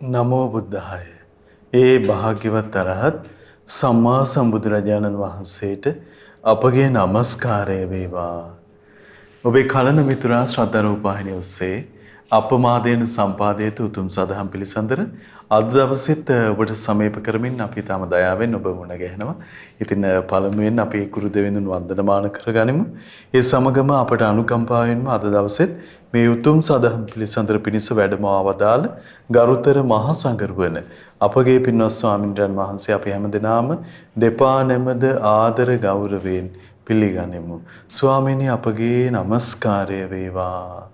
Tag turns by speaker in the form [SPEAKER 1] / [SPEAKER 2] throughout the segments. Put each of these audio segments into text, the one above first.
[SPEAKER 1] නමෝ බුද්ධාය. ඒ භාග්‍යවත් අරහත් සම්මා සම්බුදුරජාණන් වහන්සේට අපගේ নমස්කාරය වේවා. ඔබේ කලන මිතුරා ශ්‍රද්ධා රූපවාහිනිය ඔස්සේ අපමාදයෙන් සම්පාදයට උතුම් සදහම් පිළිසඳර අද දවසෙත් ඔබට සමීප කරමින් අපි තාම දයාවෙන් ඔබ මුණ ගැහෙනවා. ඉතින් පළමුවෙන් අපි කුරු දෙවිඳුන් වන්දනමාන කරගනිමු. ඒ සමගම අපට අනුකම්පාවෙන්ම අද දවසෙත් මේ උතුම් සදහම් පිළිසඳර පිණිස වැඩම ආවදාළ ගරුතර මහා සංඝරුවන අපගේ පින්වත් ස්වාමින්වයන් වහන්සේ අපි හැමදෙනාම දෙපා නැමද ආදර ගෞරවයෙන් පිළිගනිමු. ස්වාමීනි අපගේ নমස්කාරය වේවා.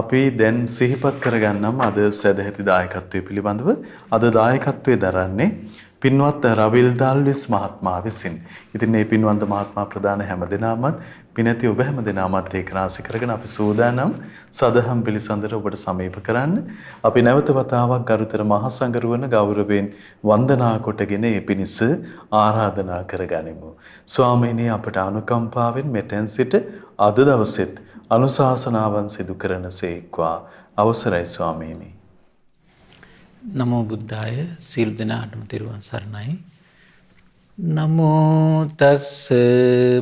[SPEAKER 1] අපි දැන් සිහිපත් කරගන්නම් අද සදැහැති දායකත්වයේ පිළිබඳව. අද දායකත්වයේ දරන්නේ පින්වත් රවිල් දාල්විස් මහත්මයා විසින්. ඉතින් මේ පින්වන්ත මහත්මයා ප්‍රදාන හැමදෙනාමත් පිනැති ඔබ හැමදෙනාමත් ඒක රාශි කරගෙන අපි සූදානම් සදහම් පිළිසඳර ඔබට සමීප කරන්න. අපි නැවත වතාවක් ගරුතර මහා සංඝරුවන ගෞරවයෙන් වන්දනා කොටගෙන ඒ පිණිස ආරාධනා කරගනිමු. ස්වාමීනි අපට අනුකම්පාවෙන් මෙතෙන් සිට අද දවසෙත් අනුශාසනාවන් සිදු කරනසේක්වා. අවසරයි ස්වාමීනි.
[SPEAKER 2] නමෝ බුද්ධාය. සියලු දෙනාටම තෙරුවන් සරණයි. නමෝ තස්ස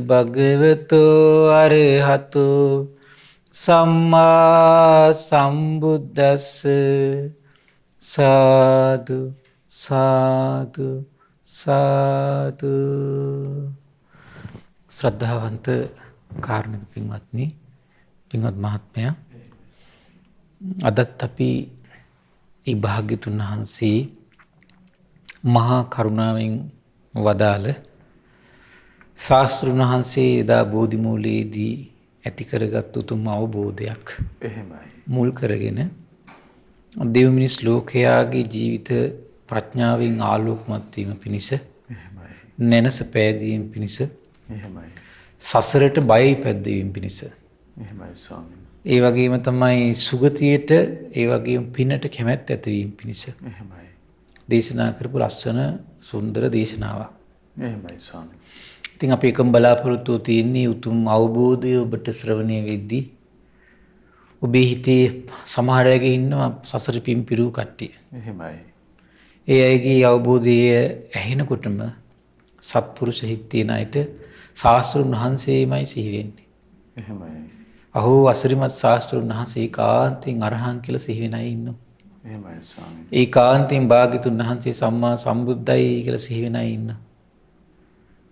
[SPEAKER 2] භගවතෝ අරහතෝ සම්මා සම්බුද්දස්ස. සාදු සාදු සාදු. ශ්‍රද්ධාවන්ත කාරුණික පින්වත්නි, පින්වත් මහත්මයා, අදත් අපි ඒ භාග්‍යතුන් වහන්සේ මහා කරුණාවෙන් වදාළ ශාස්ත්‍රුන් වහන්සේ එදා බෝධිමූලයේදී ඇති කරගත් උතුම් අවබෝධයක්
[SPEAKER 1] එහෙමයි.
[SPEAKER 2] මුල් කරගෙන දෙව් මිනිස් ලෝකයාගේ ජීවිත ප්‍රඥාවෙන් ආලෝකමත් වීම පිණිස,
[SPEAKER 1] එහෙමයි.
[SPEAKER 2] නැනස පෑදීම පිණිස,
[SPEAKER 1] එහෙමයි.
[SPEAKER 2] සසරට බය පැද්දවීම පිණිස,
[SPEAKER 1] එහෙමයි ස්වාමීනි.
[SPEAKER 2] ඒ වගේම තමයි සුගතියට, ඒ වගේම පිනට කැමැත්ත ඇතිවීම පිණිස
[SPEAKER 1] එහෙමයි.
[SPEAKER 2] දේශනා කරපු ලස්සන සුන්දර දේශනාවක්.
[SPEAKER 1] එහෙමයි ස්වාමීනි.
[SPEAKER 2] ඉතින් අපි එකම බලාපොරොත්තුව තියෙන්නේ උතුම් අවබෝධය ඔබට ශ්‍රවණය වෙද්දී ඔබේ හිතේ සමහර අයගේ ඉන්නවා සසර පින් පිරූ කට්ටිය.
[SPEAKER 1] එහෙමයි.
[SPEAKER 2] ඒ අයගේ අවබෝධය ඇහෙනකොටම සත්පුරුෂ හිත් තියෙන අයට ශාස්ත්‍රුන් වහන්සේමයි සිහි වෙන්නේ.
[SPEAKER 1] එහෙමයි.
[SPEAKER 2] අහෝ අසිරිමත් ශාස්ත්‍රුන් වහන්සේ ඒකාන්තයෙන් අරහන් කියලා සිහි වෙන අය ඉන්නවා.
[SPEAKER 1] එහෙමයි ස්වාමීනි.
[SPEAKER 2] ඒකාන්තයෙන් භාග්‍යතුන් වහන්සේ සම්මා සම්බුද්දයි කියලා සිහි වෙන අය ඉන්නවා.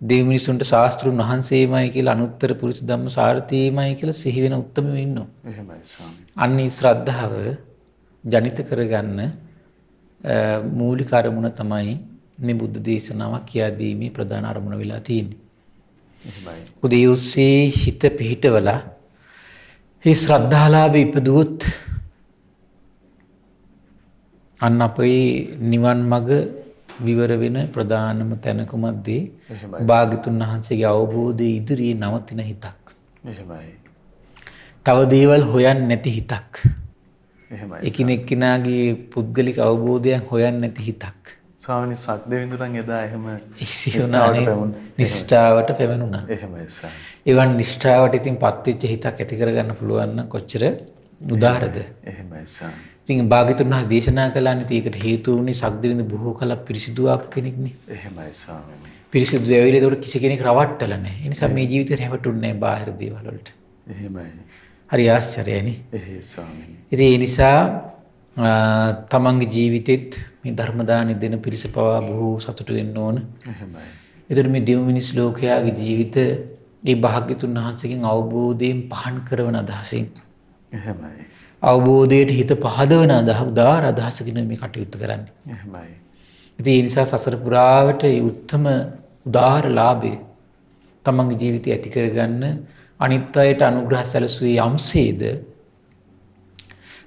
[SPEAKER 2] දෙව් මිනිසුන්ට ශාස්ත්‍රුන් වහන්සේමයි කියලා, අනුත්තර පුරුෂ ධම්ම සාරථීමයි කියලා සිහි වෙන උත්තමයෝ ඉන්නවා.
[SPEAKER 1] එහෙමයි ස්වාමීනි.
[SPEAKER 2] අන්නේ ශ්‍රද්ධාව ජනිත කරගන්න මූලික අරමුණ තමයි මේ බුද්ධ දේශනාවක් කියා දීමේ ප්‍රධාන අරමුණ වෙලා තියෙන්නේ.
[SPEAKER 1] එහෙමයි.
[SPEAKER 2] උදේ උස්සේ හිත පිහිටවලා මේ ශ්‍රද්ධාලාභී ඉපදුවොත් අන්න අපේ නිවන් මඟ විවර වෙන ප්‍රධානම තැනකමද්දී භාග්‍යතුන් වහන්සේගේ අවබෝධය ඉදිරියේ නවතින හිතක්.
[SPEAKER 1] එහෙමයි.
[SPEAKER 2] තව දේවල් හොයන්නේ නැති හිතක්.
[SPEAKER 1] එහෙමයි.
[SPEAKER 2] එකිනෙකනාගේ පුද්ගලික අවබෝධයන් හොයන්නේ නැති හිතක්.
[SPEAKER 1] ස්වාමීනි සක්දෙවිඳුරන් එදා එහෙම
[SPEAKER 2] නිෂ්ඨාවට පැමිණුණා.
[SPEAKER 1] එහෙමයි ස්වාමීනි.
[SPEAKER 2] එවන් නිෂ්ඨාවට ඉතින් පත්වෙච්ච හිතක් ඇති කරගන්න පුළුවන් නම් කොච්චර උදාරද.
[SPEAKER 1] එහෙමයි ස්වාමීනි.
[SPEAKER 2] ඉතින් භාග්‍යතුන් වහන්සේ දේශනා කළානේ ඒකට හේතු වුණේ සක්දෙවිඳු බොහෝ කල පිරිසිදු ආපු කෙනෙක්නේ.
[SPEAKER 1] එහෙමයි ස්වාමීනි.
[SPEAKER 2] පිරිසිදු ඇවිල්ලා ඒකට කිසි කෙනෙක් රවට්ටලා නැහැ. ඒ නිසා මේ ජීවිතේ රැවටුන්නේ නැහැ බාහිර දේවල් වලට.
[SPEAKER 1] එහෙමයි.
[SPEAKER 2] හරි ආශ්චර්යයිනේ.
[SPEAKER 1] එහේ ස්වාමීනි.
[SPEAKER 2] ඉතින් ඒ නිසා තමන්ගේ ජීවිතෙත් මේ ධර්ම දානෙ දෙන පිරිස පවා බොහෝ සතුටු වෙන්න ඕන.
[SPEAKER 1] එහෙමයි.
[SPEAKER 2] ඒතර මේ දෙව් මිනිස් ලෝකයාගේ ජීවිත මේ භාග්‍යතුන් වහන්සේගෙන් අවබෝධයෙන් පහන් කරවන අදහසින්,
[SPEAKER 1] එහෙමයි.
[SPEAKER 2] අවබෝධයට හිත පහදවන උදාර අදහසකින් මේ කටයුතු කරන්නේ.
[SPEAKER 1] එහෙමයි.
[SPEAKER 2] ඉතින් ඒ නිසා සසර පුරාවට මේ උත්තම උදාර ලාභය තමන්ගේ ජීවිතය ඇති කරගන්න අනිත් අයට අනුග්‍රහ සැලසුවේ යම්සේද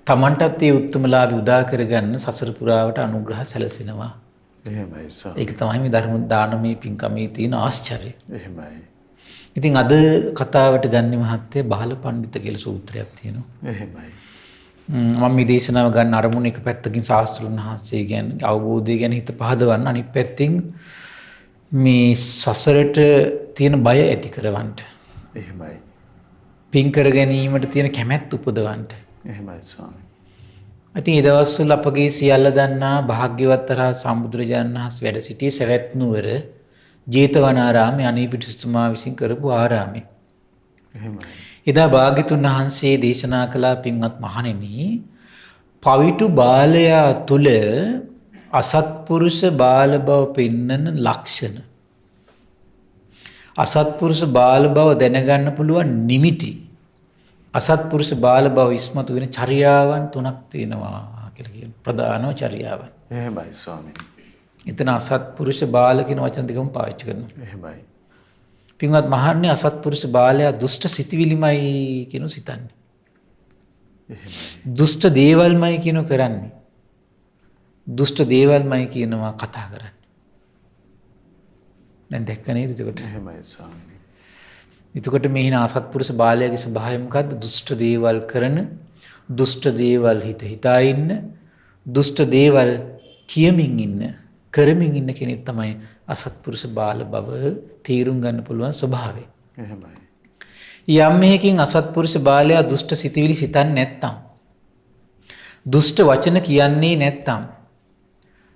[SPEAKER 2] තමන්ටත් ඒ උත්තම ලාභය උදා කරගන්න සසර පුරාවට අනුග්‍රහ සැලසෙනවා.
[SPEAKER 1] එහෙමයි ස්වාමීනි.
[SPEAKER 2] ඒක තමයි මේ ධර්ම දානමේ පින්කමේ තියෙන ආශ්චර්යය.
[SPEAKER 1] එහෙමයි.
[SPEAKER 2] ඉතින් අද කතාවට ගන්නේ මහත්තයා බාල පඬිත කියලා සූත්‍රයක් තියෙනවා.
[SPEAKER 1] එහෙමයි.
[SPEAKER 2] මම මේ දේශනාව ගන්න අරමුණ එක පැත්තකින් ශාස්ත්‍රුන් වහන්සේ ගැන අවබෝධය ගැන හිත පහදවන්න, අනිත් පැත්තෙන් මේ සසරට තියෙන බය ඇති කරවන්න.
[SPEAKER 1] එහෙමයි.
[SPEAKER 2] පින් කර ගැනීමට තියෙන කැමැත්ත උපදවන්න.
[SPEAKER 1] එහෙමයි ස්වාමී.
[SPEAKER 2] ඉතින් ඒ දවස්වල අපගේ සියල්ල දන්නා භාග්‍යවත් රහත් සම්බුදුරජාණන් වහන්සේ වැඩ සිටි සවැත් නුවර ජේතවනාරාමයේ අනීපිටිස්තුමා විසින් කරපු ආරාමය.
[SPEAKER 1] එහෙමයි.
[SPEAKER 2] එදා භාග්‍යතුන් වහන්සේ දේශනා කළා පින්වත් මහණෙනි පවිටු බාලයා තුල අසත්පුරුෂ බාල බව පෙන්නන ලක්ෂණ අසත්පුරුෂ බාල බව දැනගන්න පුළුවන් නිමිති අසත්පුරුෂ බාල බව ඉස්මතු වෙන චර්යාවන් 3ක් තියෙනවා කියලා කියන ප්‍රධානම චර්යාවන්.
[SPEAKER 1] එහෙමයි ස්වාමීනි.
[SPEAKER 2] එතන අසත්පුරුෂ බාල කියන වචන දෙකම පාවිච්චි කරනවා.
[SPEAKER 1] එහෙමයි.
[SPEAKER 2] පින්වත් මහන්නේ අසත්පුරුෂ බාලයා දුෂ්ට සිතිවිලිමයි කියන සිතන්නේ.
[SPEAKER 1] එහෙමයි.
[SPEAKER 2] දුෂ්ට දේවල්මයි කියන කරන්නේ. දුෂ්ට දේවල්මයි කියනවා කතා කරන්නේ. දැන් දැක්ක නේද එතකොට?
[SPEAKER 1] එහෙමයි ස්වාමීනි.
[SPEAKER 2] එතකොට මේ හින අසත්පුරුෂ බාලයාගේ ස්වභාවය මොකද්ද? දුෂ්ට දේවල් කරන, දුෂ්ට දේවල් හිතා ඉන්න, දුෂ්ට දේවල් කියමින් ඉන්න, කරමින් ඉන්න කෙනෙක් තමයි අසත්පුරුෂ බාල බව තීරුම් ගන්න පුළුවන් ස්වභාවය.
[SPEAKER 1] එහෙමයි.
[SPEAKER 2] යම් මේකින් අසත්පුරුෂ බාලයා දුෂ්ට සිතවිලි සිතන්නේ නැත්තම්, දුෂ්ට වචන කියන්නේ නැත්තම්,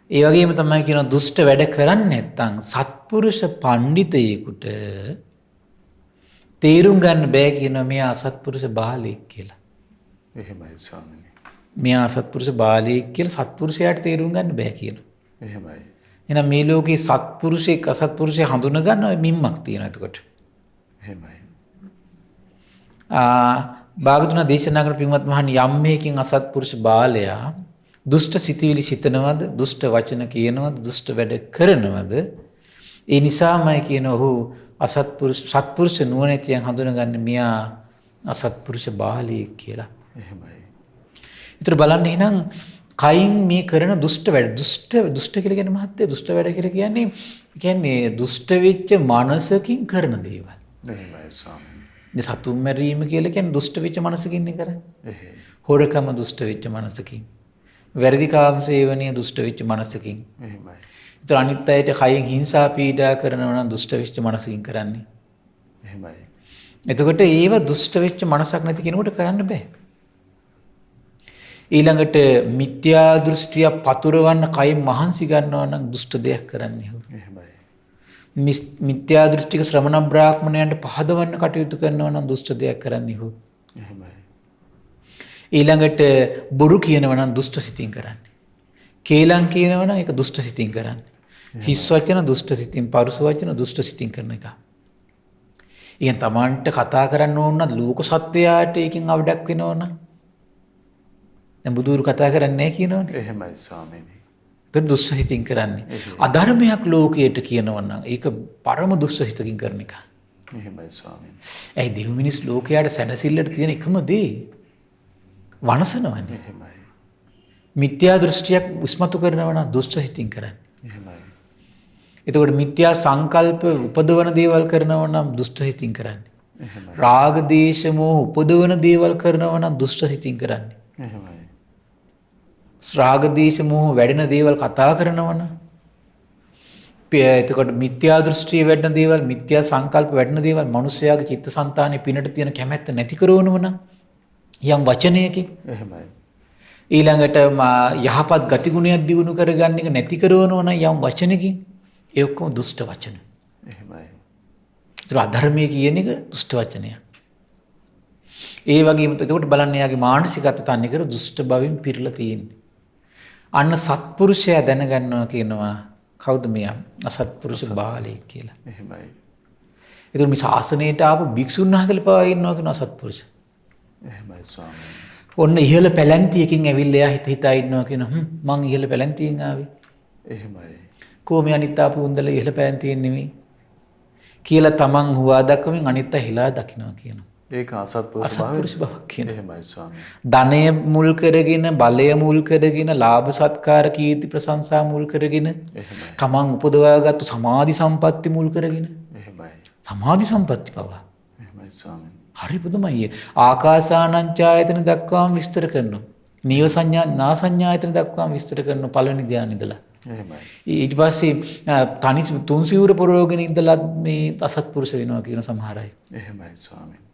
[SPEAKER 2] ඒ වගේම තමයි කියන දුෂ්ට වැඩ කරන්නේ නැත්තම් සත්පුරුෂ පඬිතයෙකුට තේරුම් ගන්න බෑ කියනවා මෙයා අසත්පුරුෂ බාලයෙක් කියලා.
[SPEAKER 1] එහෙමයි ස්වාමීනි.
[SPEAKER 2] මෙයා අසත්පුරුෂ බාලයෙක් කියලා සත්පුරුෂයාට තේරුම් ගන්න බෑ කියනවා.
[SPEAKER 1] එහෙමයි.
[SPEAKER 2] එහෙනම් මේ ලෝකේ සත්පුරුෂයෙක් අසත්පුරුෂය හඳුන ගන්න මිම්මක් තියෙනවා එතකොට.
[SPEAKER 1] එහෙමයි.
[SPEAKER 2] භාගතුනා දේශනා කරන පින්වත් මහණනි යම් මේකින් අසත්පුරුෂ බාලයා දුෂ්ට සිතවිලි සිතනවද, දුෂ්ට වචන කියනවද, දුෂ්ට වැඩ කරනවද? ඒ නිසාමයි කියන ඔහු සත්පුරුෂ නුවණැතියන් හඳුනගන්නේ මෙයා අසත්පුරුෂ බාලයෙක් කියලා.
[SPEAKER 1] එහෙමයි.
[SPEAKER 2] ඒතර බලන්න එහෙනම් කයින් මේ කරන දුෂ්ට වැඩ දුෂ්ට කියලා කියන්නේ මහත්තයා දුෂ්ට වැඩ කියලා කියන්නේ දුෂ්ට වෙච්ච මනසකින් කරන දේවල්.
[SPEAKER 1] එහෙමයි ස්වාමීනි.
[SPEAKER 2] මේ සතුන් මැරීම කියලා කියන්නේ දුෂ්ට වෙච්ච මනසකින් නේ කරන්නේ.
[SPEAKER 1] එහෙයි.
[SPEAKER 2] හොරකම දුෂ්ට වෙච්ච මනසකින්. වැරදි කාම සේවනීය දුෂ්ට වෙච්ච මනසකින්.
[SPEAKER 1] එහෙමයි.
[SPEAKER 2] ඒතර අනිත් අයට කයින් හිංසා පීඩා කරනවා නම් දුෂ්ට වෙච්ච මනසකින් කරන්නේ.
[SPEAKER 1] එහෙමයි.
[SPEAKER 2] එතකොට ඒව දුෂ්ට වෙච්ච මනසක් නැති කෙනෙකුට කරන්න බෑ. ඊළඟට මිත්‍යා දෘෂ්ටිය පතුරවන්න කයින් මහන්සි ගන්නවා නම් දුෂ්ට දෙයක් කරන්නේ.
[SPEAKER 1] එහෙමයි.
[SPEAKER 2] මිත්‍යා දෘෂ්ටික ශ්‍රමණ බ්‍රාහ්මණයන්ට පහදවන්න කටයුතු කරනවා නම් දුෂ්ට දෙයක් කරන්නේ.
[SPEAKER 1] එහෙමයි.
[SPEAKER 2] ඊළඟට බොරු කියනවා නම් දුෂ්ට සිතින් කරන්නේ. කේලම් කියනවා නම් ඒක දුෂ්ට සිතින් කරන්නේ. හිස් වචන දුෂ්ට සිතින්, පරුස වචන දුෂ්ට සිතින් කරන එක. ඉතින් තමන්ට කතා කරන්න ඕන නම් ලෝක සත්‍යයට ඒකෙන් අවඩක් වෙනවනම් දැන් බුදුරු කතා කරන්නේ නැහැ කියනවනේ.
[SPEAKER 1] එහෙමයි ස්වාමීනි.
[SPEAKER 2] ඒක දුෂ්ට සිතින් කරන්නේ. අධර්මයක් ලෝකයට කියනවා නම් ඒක පරම දුෂ්ට සිතකින් කරන එක.
[SPEAKER 1] එහෙමයි ස්වාමීනි.
[SPEAKER 2] ඇයි දෙව් මිනිස් ලෝකයට සැනසෙල්ලට තියෙන එකම දේ වනසනවනේ.
[SPEAKER 1] එහෙමයි.
[SPEAKER 2] මිත්‍යා දෘෂ්ටියක් විස්මතු කරනවා නම් දුෂ්ට සිතින් කරන්නේ.
[SPEAKER 1] එහෙමයි.
[SPEAKER 2] එතකොට මිත්‍යා සංකල්ප උපදවන දේවල් කරනවා නම් දුෂ්ට සිතින් කරන්නේ.
[SPEAKER 1] එහෙමයි.
[SPEAKER 2] රාග දේශ මොහ උපදවන දේවල් කරනවා නම් දුෂ්ට සිතින් කරන්නේ.
[SPEAKER 1] එහෙමයි.
[SPEAKER 2] රාග දේශ මොහ වැඩෙන දේවල් කතා කරනවා නම් එතකොට මිත්‍යා දෘෂ්ටිය වැඩෙන දේවල්, මිත්‍යා සංකල්ප වැඩෙන දේවල් මනුස්සයාගේ චිත්තසංතානයේ පිනට තියෙන කැමැත්ත නැති කරනවනම් යම් වචනයකින්
[SPEAKER 1] එහෙමයි.
[SPEAKER 2] ඊළඟට යහපත් ගතිගුණයක් දියුණු කරගන්න එක නැති කරනවා නම් යම් වචනකින් ඒ ඔක්කොම දුෂ්ට වචන.
[SPEAKER 1] එහෙමයි.
[SPEAKER 2] ඒතර අධර්මයේ කියන එක දුෂ්ට වචනයක්. ඒ වගේම එතකොට බලන්න යාගේ මානසිකත්වය තන්නේ කර දුෂ්ට බවින් පිරලා තියෙන්නේ. අන්න සත්පුරුෂයා දැනගන්නවා කියනවා කවුද මෙයා? අසත්පුරුෂ බාලයෙක් කියලා.
[SPEAKER 1] එහෙමයි.
[SPEAKER 2] ඒතර මේ ශාසනයට ආපු භික්ෂුන් වහන්සේලා පවා ඉන්නවා කියනවා අසත්පුරුෂ.
[SPEAKER 1] එහෙමයි ස්වාමීනි.
[SPEAKER 2] ඔන්න ඉහළ පැලැන්තියකින් ඇවිල්ලා එයා හිතා ඉන්නවා කියනවා මං ඉහළ පැලැන්තියෙන් ආවේ.
[SPEAKER 1] එහෙමයි.
[SPEAKER 2] කොහොම අනිත් ආපු උන්දල ඉහළ පැලැන්තියෙන් නෙමෙයි කියලා තමන් හුවා දක්වමින් අනිත් අය හිලා දකින්නවා කියනවා.
[SPEAKER 1] ඒක අසත්පුරුෂ
[SPEAKER 2] අසත්පුරුෂ බවක් කියනවා.
[SPEAKER 1] එහෙමයි ස්වාමීනි.
[SPEAKER 2] ධනය මුල් කරගෙන, බලය මුල් කරගෙන, ලාභ සත්කාර කීර්ති ප්‍රශංසා මුල් කරගෙන,
[SPEAKER 1] එහෙමයි.
[SPEAKER 2] තමන් උපදවාගත්තු සමාධි සම්පatti මුල් කරගෙන,
[SPEAKER 1] එහෙමයි.
[SPEAKER 2] සමාධි සම්පatti පවා
[SPEAKER 1] එහෙමයි ස්වාමීනි.
[SPEAKER 2] හරි පුදුමයි. ආකාසානංචායතන දක්වාම විස්තර කරනවා. නීව සංඥා නා සංඥායතන දක්වාම විස්තර කරනවා පළවෙනි ධ්‍යානෙ ඉඳලා.
[SPEAKER 1] එහෙමයි.
[SPEAKER 2] ඊට පස්සේ තනි තුන් සිවුර පොරවගෙන ඉඳලා මේ අසත්පුරුෂ වෙනවා කියන සමහර අය.
[SPEAKER 1] එහෙමයි ස්වාමීනි.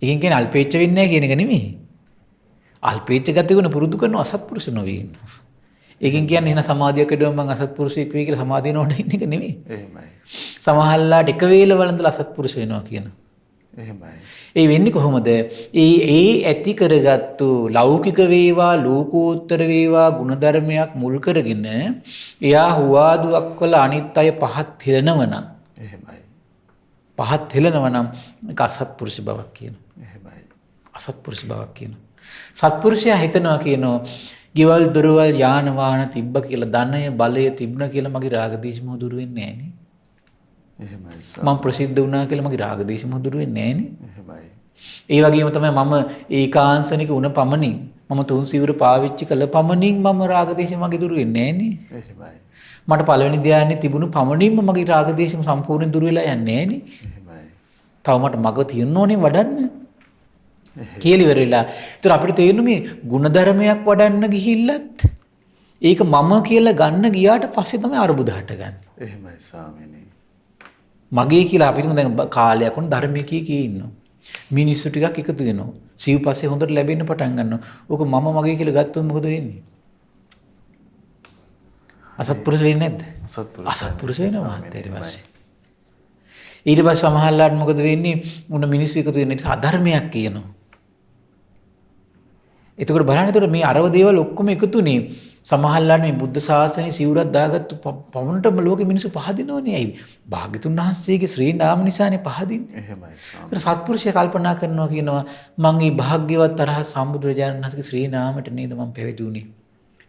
[SPEAKER 2] ඒකෙන් කියන්නේ අල්පේච්ච වෙන්නේ නැහැ කියන එක නෙමෙයි. අල්පේච්ඡ ගතියකුණ පුරුදු කරන අසත්පුරුෂ නොවී ඉන්නවා. ඒකෙන් කියන්නේ එන සමාධියක් ඇදුවම මං අසත්පුරුෂයෙක් වෙයි කියලා සමාධිය නොවන ඉන්න එක නෙමෙයි.
[SPEAKER 1] එහෙමයි.
[SPEAKER 2] සමහරලාට එක වේලවල ඉඳලා අසත්පුරුෂ වෙනවා කියනවා.
[SPEAKER 1] එහෙමයි.
[SPEAKER 2] ඒ වෙන්නේ කොහොමද? ඒ ඇති කරගත්තු ලෞකික වේවා ලෝකෝත්තර වේවා ගුණධර්මයක් මුල් කරගෙන එයා හුවාදුවක් වල අනිත් අය පහත් හෙලනවනම්
[SPEAKER 1] එහෙමයි.
[SPEAKER 2] පහත් හෙලනවනම් ඒක අසත්පුරුෂ බවක් කියනවා.
[SPEAKER 1] එහෙමයි.
[SPEAKER 2] අසත්පුරුෂ බවක් කියනවා. සත්පුරුෂයා හිතනවා කියනවා ගෙවල් දොරවල් යාන වාහන තිබ්බ කියලා ධනය බලය තිබුණ කියලා මගේ රාග දේශ මොහ දුරු වෙන්නේ නැහැ නේ.
[SPEAKER 1] එහෙමයි.
[SPEAKER 2] මම ප්‍රසිද්ධ වුණා කියලා මගේ රාග දේශ මොහ දුරු වෙන්නේ නැහැ නේ.
[SPEAKER 1] එහෙමයි.
[SPEAKER 2] ඒ වගේම තමයි මම ඒකාංශනික වුණ පමණින් මම තුන් සිවුර පාවිච්චි කළ පමණින් මම රාග දේශ මගේ දුරු වෙන්නේ නැහැ නේ.
[SPEAKER 1] එහෙමයි.
[SPEAKER 2] මට පළවෙනි ධ්‍යානෙ තිබුණු පමණින්ම මගේ රාග දේශ සම්පූර්ණයෙන් දුරු වෙලා යන්නේ නැහැ නේ.
[SPEAKER 1] එහෙමයි.
[SPEAKER 2] තව මට මග තියෙන්න ඕනේ වඩන්න. කියලා ඉවරලා. ඒතර අපිට තේරෙන්නේ මේ ಗುಣධර්මයක් වඩන්න ගිහිල්ලත් ඒක මම කියලා ගන්න ගියාට පස්සේ තමයි අරුබුද හටගන්නේ.
[SPEAKER 1] එහෙමයි ස්වාමීනි.
[SPEAKER 2] මගේ කියලා අපිට දැන් කාලයක් වුණ ධර්මයේ කී ඉන්නවා. මිනිස්සු ටිකක් එකතු වෙනවා. සිව්පස්සේ හොඳට ලැබෙන්න පටන් ගන්නවා. ඕක මම මගේ කියලා ගත්තොත් මොකද වෙන්නේ? අසත්පුරුෂ වෙන්නේ නැද්ද? අසත්පුරුෂ වෙනවා ඊට පස්සේ. ඊට පස්සේ සමහරලාට මොකද වෙන්නේ? උන මිනිස්සු එකතු වෙන නිසා අධර්මයක් කියනවා. එතකොට බලන්න එතකොට මේ අරව දේවල් ඔක්කොම එකතුනේ සමහරලාට මේ බුද්ධ ශාසනයේ සිවුරක් දාගත්තු පවුනටම ලෝකෙ මිනිස්සු පහදිනවනේ. ඇයි? භාග්‍යතුන් වහන්සේගේ ශ්‍රී නාම නිසානේ පහදින්නේ.
[SPEAKER 1] එහෙමයි ස්වාමී.
[SPEAKER 2] ඒතර සත්පුරුෂය කල්පනා කරනවා කියනවා මං මේ භාග්‍යවත් තරහ සම්බුදුරජාණන් වහන්සේගේ ශ්‍රී නාමයට නේද මං පැවිදුනේ.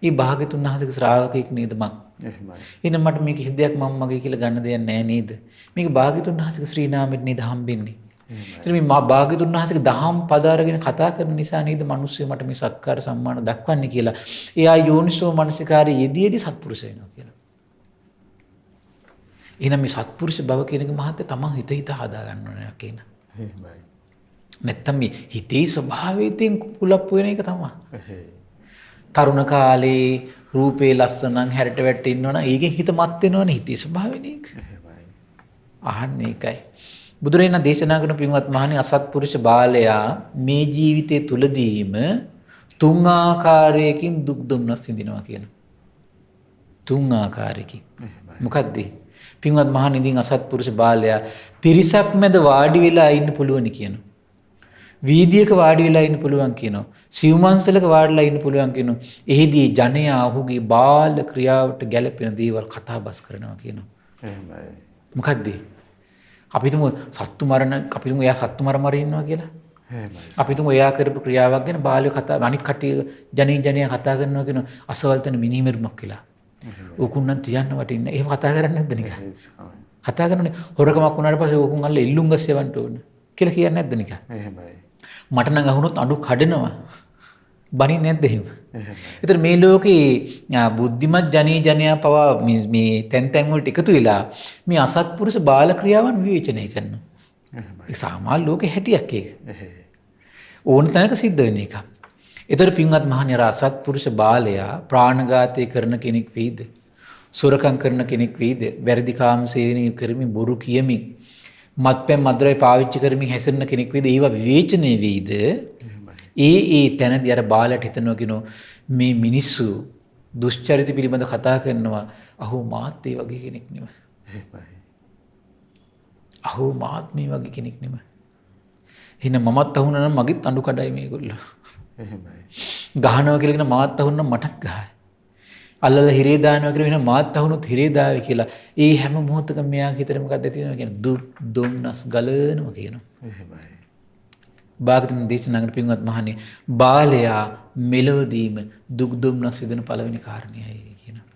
[SPEAKER 2] මේ භාග්‍යතුන් වහන්සේගේ ශ්‍රාවකෙක් නේද මං.
[SPEAKER 1] එහෙමයි.
[SPEAKER 2] එහෙනම් මට මේක කිසි දෙයක් මම මගේ කියලා ගන්න දෙයක් නැහැ නේද? මේක භාග්‍යතුන් වහන්සේගේ ශ්‍රී නාමයට නේද හම්බෙන්නේ. ඒතර මේ භාග්‍යතුන් වහන්සේගේ දහම් පද අරගෙන කතා කරන නිසා නේද මිනිස්සු මට මේ සත්කාර සම්මාන දක්වන්නේ කියලා. එයා යෝනිසෝ මනසිකාරයේ යෙදී සත්පුරුෂ වෙනවා කියලා. එහෙනම් මේ සත්පුරුෂ බව කියන එක මහත්ය තමන් හිත හදා ගන්න ඕනේ කියන.
[SPEAKER 1] එහෙමයි.
[SPEAKER 2] නැත්තම් මේ හිතේ ස්වභාවයෙන් කුලප්පු වෙන එක තමයි.
[SPEAKER 1] එහෙයි.
[SPEAKER 2] තරුණ කාලේ රූපේ ලස්සනන් හැරට වැටෙන්න ඉන්නවනම් ඒකෙන් හිත මත් වෙනවනේ හිතේ ස්වභාවයෙන් ඒක.
[SPEAKER 1] එහෙමයි.
[SPEAKER 2] අහන්නේ ඒකයි. බුදුරජාණන් දේශනා කරන පින්වත් මහණනි අසත්පුරුෂ බාලයා මේ ජීවිතයේ තුලදීම තුන් ආකාරයකින් දුක් දුම්නස් විඳිනවා කියන. තුන් ආකාරයකින්. මොකද්ද? පින්වත් මහණනි ඉතින් අසත්පුරුෂ බාලයා පිරිසක් මැද වාඩි වෙලා ඉන්න පුළුවන් කියනවා. වීදියේක වාඩි වෙලා ඉන්න පුළුවන් කියනවා. සිව්මන්සලක වාඩිලා ඉන්න පුළුවන් කියනවා. එහිදී ජනයා ඔහුගේ බාල ක්‍රියාවට ගැළපෙන දේවල් කතා බස් කරනවා කියනවා.
[SPEAKER 1] එහෙමයි.
[SPEAKER 2] මොකද්ද? අපිටම සත්තු මරණ අපිටම එයා සත්තු මර ඉන්නවා කියලා.
[SPEAKER 1] එහෙමයි.
[SPEAKER 2] අපිටම එයා කරපු ක්‍රියාවක් ගැන බාලයෝ කතා අනික් කට්ටිය ජනයා කතා කරනවා කියන අසවල් තැන මිනිමෙරුමක් කියලා. ඕකුන් නම් තියන්න වටින්න. එහෙම කතා කරන්නේ නැද්ද නිකන්? කතා කරනනේ හොරකමක් වුණාට පස්සේ ඕකුන් අල්ල එල්ලුම් ගස් යවන්න ඕන කියලා කියන්නේ නැද්ද නිකන්?
[SPEAKER 1] එහෙමයි.
[SPEAKER 2] මට නම් අහුනොත් අඬු කඩනවා. බනින්නේ නැද්ද එහෙම?
[SPEAKER 1] එහෙමයි.
[SPEAKER 2] ඒතර මේ ලෝකේ බුද්ධිමත් ජනයා පවා මේ තැන් වලට එකතු වෙලා මේ අසත්පුරුෂ බාල ක්‍රියාවන් විවේචනය කරනවා.
[SPEAKER 1] එහෙමයි.
[SPEAKER 2] ඒ සාමාන්‍ය ලෝකේ හැටියක් ඒක.
[SPEAKER 1] එහෙයි.
[SPEAKER 2] ඕන තැනක සිද්ධ වෙන එක. ඒතර පින්වත් මහණියර අසත්පුරුෂ බාලයා ප්‍රාණඝාතය කරන කෙනෙක් වෙයිද? සොරකම් කරන කෙනෙක් වෙයිද? වැරදි කාම සේවනය කරමින් බොරු කියමින් මත්පැන් මද්ද්‍රව්‍ය පාවිච්චි කරමින් හැසිරෙන කෙනෙක් වෙයිද? ඒවා විවේචනය වෙයිද? ඒ තැනදී අර බාලට හිතනවා කියනෝ මේ මිනිස්සු දුෂ්චරිත පිළිබඳ කතා කරනවා. අහෝ මාත් ඒ වගේ කෙනෙක් නෙමෙයි.
[SPEAKER 1] එහෙමයි.
[SPEAKER 2] අහෝ මාත් මේ වගේ කෙනෙක් නෙමෙයි. එහෙනම් මමත් අහුණා නම් මගෙත් අඬු කඩයි මේගොල්ලෝ.
[SPEAKER 1] එහෙමයි.
[SPEAKER 2] ගහනවා කියලාගෙන මාත් අහුණා මටත් ගහයි. අල්ලලා හිරේ දානවා කියලා වෙන මාත් අහුනොත් හිරේ දාවේ කියලා. ඒ හැම මොහොතකම මෙයා හිතේ මොකක්ද ඇති වෙනවා කියන දුක් දුම්නස් ගලනවා කියනවා.
[SPEAKER 1] එහෙමයි.
[SPEAKER 2] භාගතුන් දේශනා කරන පින්වත් මහණේ බාලයා මෙලොවදීම දුක් දුම්නස් විඳින පළවෙනි කාරණේයි කියනවා.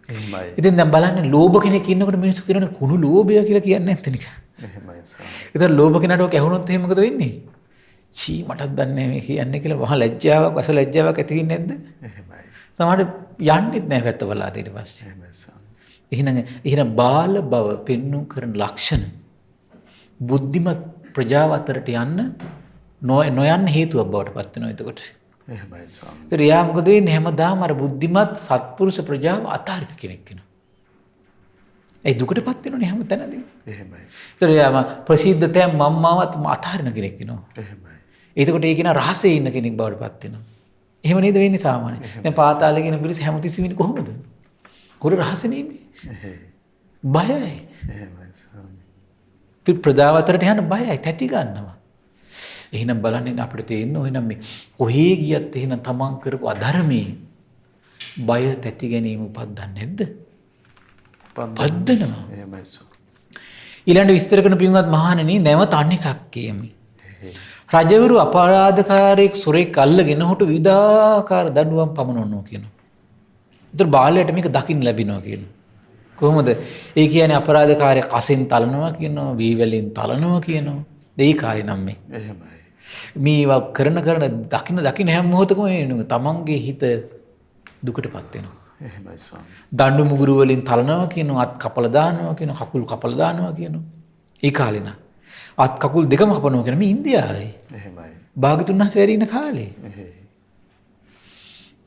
[SPEAKER 1] එහෙමයි.
[SPEAKER 2] ඉතින් දැන් බලන්න ලෝභ කෙනෙක් ඉන්නකොට මිනිස්සු කියනනේ කුණු ලෝභය කියලා කියන්නේ නැත්ද නිකන්.
[SPEAKER 1] එහෙමයි ස්වාමී.
[SPEAKER 2] ඒතර ලෝභ කෙනාට ඔක ඇහුනොත් එහෙම මොකද වෙන්නේ? චී මටත් දන්නේ නැහැ මේ කියන්නේ කියලා මහ ලැජ්ජාවක් අස ලැජ්ජාවක් ඇති වෙන්නේ නැද්ද?
[SPEAKER 1] එහෙමයි.
[SPEAKER 2] සමහරට යන්නෙත් නැහැ පැත්ත බලාට ඊට පස්සේ.
[SPEAKER 1] එහෙමයි ස්වාමී.
[SPEAKER 2] එහෙනම් බාල බව පෙන්වු කරන ලක්ෂණ බුද්ධිමත් ප්‍රජාව අතරට යන්න නොයන්න හේතුවක් බවට පත් වෙනවා එතකොට.
[SPEAKER 1] එහෙමයි ස්වාමී.
[SPEAKER 2] ඒතර යා මොකද වෙන්නේ හැමදාම අර බුද්ධිමත් සත්පුරුෂ ප්‍රජාව අතාරින කෙනෙක් වෙනවා. ඒ දුකටපත් වෙනෝනේ හැම තැනදීම.
[SPEAKER 1] එහෙමයි.
[SPEAKER 2] ඒතර යා ප්‍රසිද්ධ තැන් මම්මාවත් අතාරින කෙනෙක් වෙනවා.
[SPEAKER 1] එහෙමයි.
[SPEAKER 2] එතකොට ඒ කෙනා රහසේ ඉන්න කෙනෙක් බවට පත් වෙනවා. එහෙම නේද වෙන්නේ සාමාන්‍යයෙන්. දැන් පාතාලේ කියන පිරිස හැමතිස්සෙම ඉන්නේ කොහොමද? කොර රහසනේ ඉන්නේ. බයයි.
[SPEAKER 1] එහෙමයි ස්වාමී.
[SPEAKER 2] ප්‍රදාවතරට යන බයයි තැති ගන්නවා. එහෙනම් බලන්න අපිට තේරෙනවා එහෙනම් මේ කොහේ ගියත් එහෙනම් තමන් කරපු අධර්මයේ බය තැති ගැනීම උපද්දන්නේ නැද්ද? පද්දනවා.
[SPEAKER 1] එහෙමයි ස්වාමී.
[SPEAKER 2] ඊළඟ විස්තර කරන පින්වත් මහණෙනි නැවත අන්න එකක් කියමි. රජවරු අපරාධකාරයෙක් සොරෙක් අල්ලගෙන හොට විවිධාකාර දඬුවම් පමනවනවා කියනවා. ඒතර බාලයට මේක දකින්න ලැබෙනවා කියනවා. කොහොමද? ඒ කියන්නේ අපරාධකාරය කසෙන් තලනවා කියනවා, වීවැලෙන් තලනවා කියනවා. දෙයි කාලේ නම් මේ.
[SPEAKER 1] එහෙමයි.
[SPEAKER 2] මේවා කරන දකින්න හැම මොහොතකම තමන්ගේ හිත දුකටපත් වෙනවා.
[SPEAKER 1] එහෙමයි ස්වාමී.
[SPEAKER 2] දඬු මුගුරු වලින් තලනවා කියනවා, අත් කපලා දානවා කියනවා, කකුල් කපලා දානවා කියනවා. ඒ කාලේ නා අත් කකුල් දෙකම කපනවා කියන මේ ඉන්දියාවේ.
[SPEAKER 1] එහෙමයි.
[SPEAKER 2] භාගතුන් වහන්සේ වැඩ ඉන්න කාලේ.
[SPEAKER 1] එහෙයි.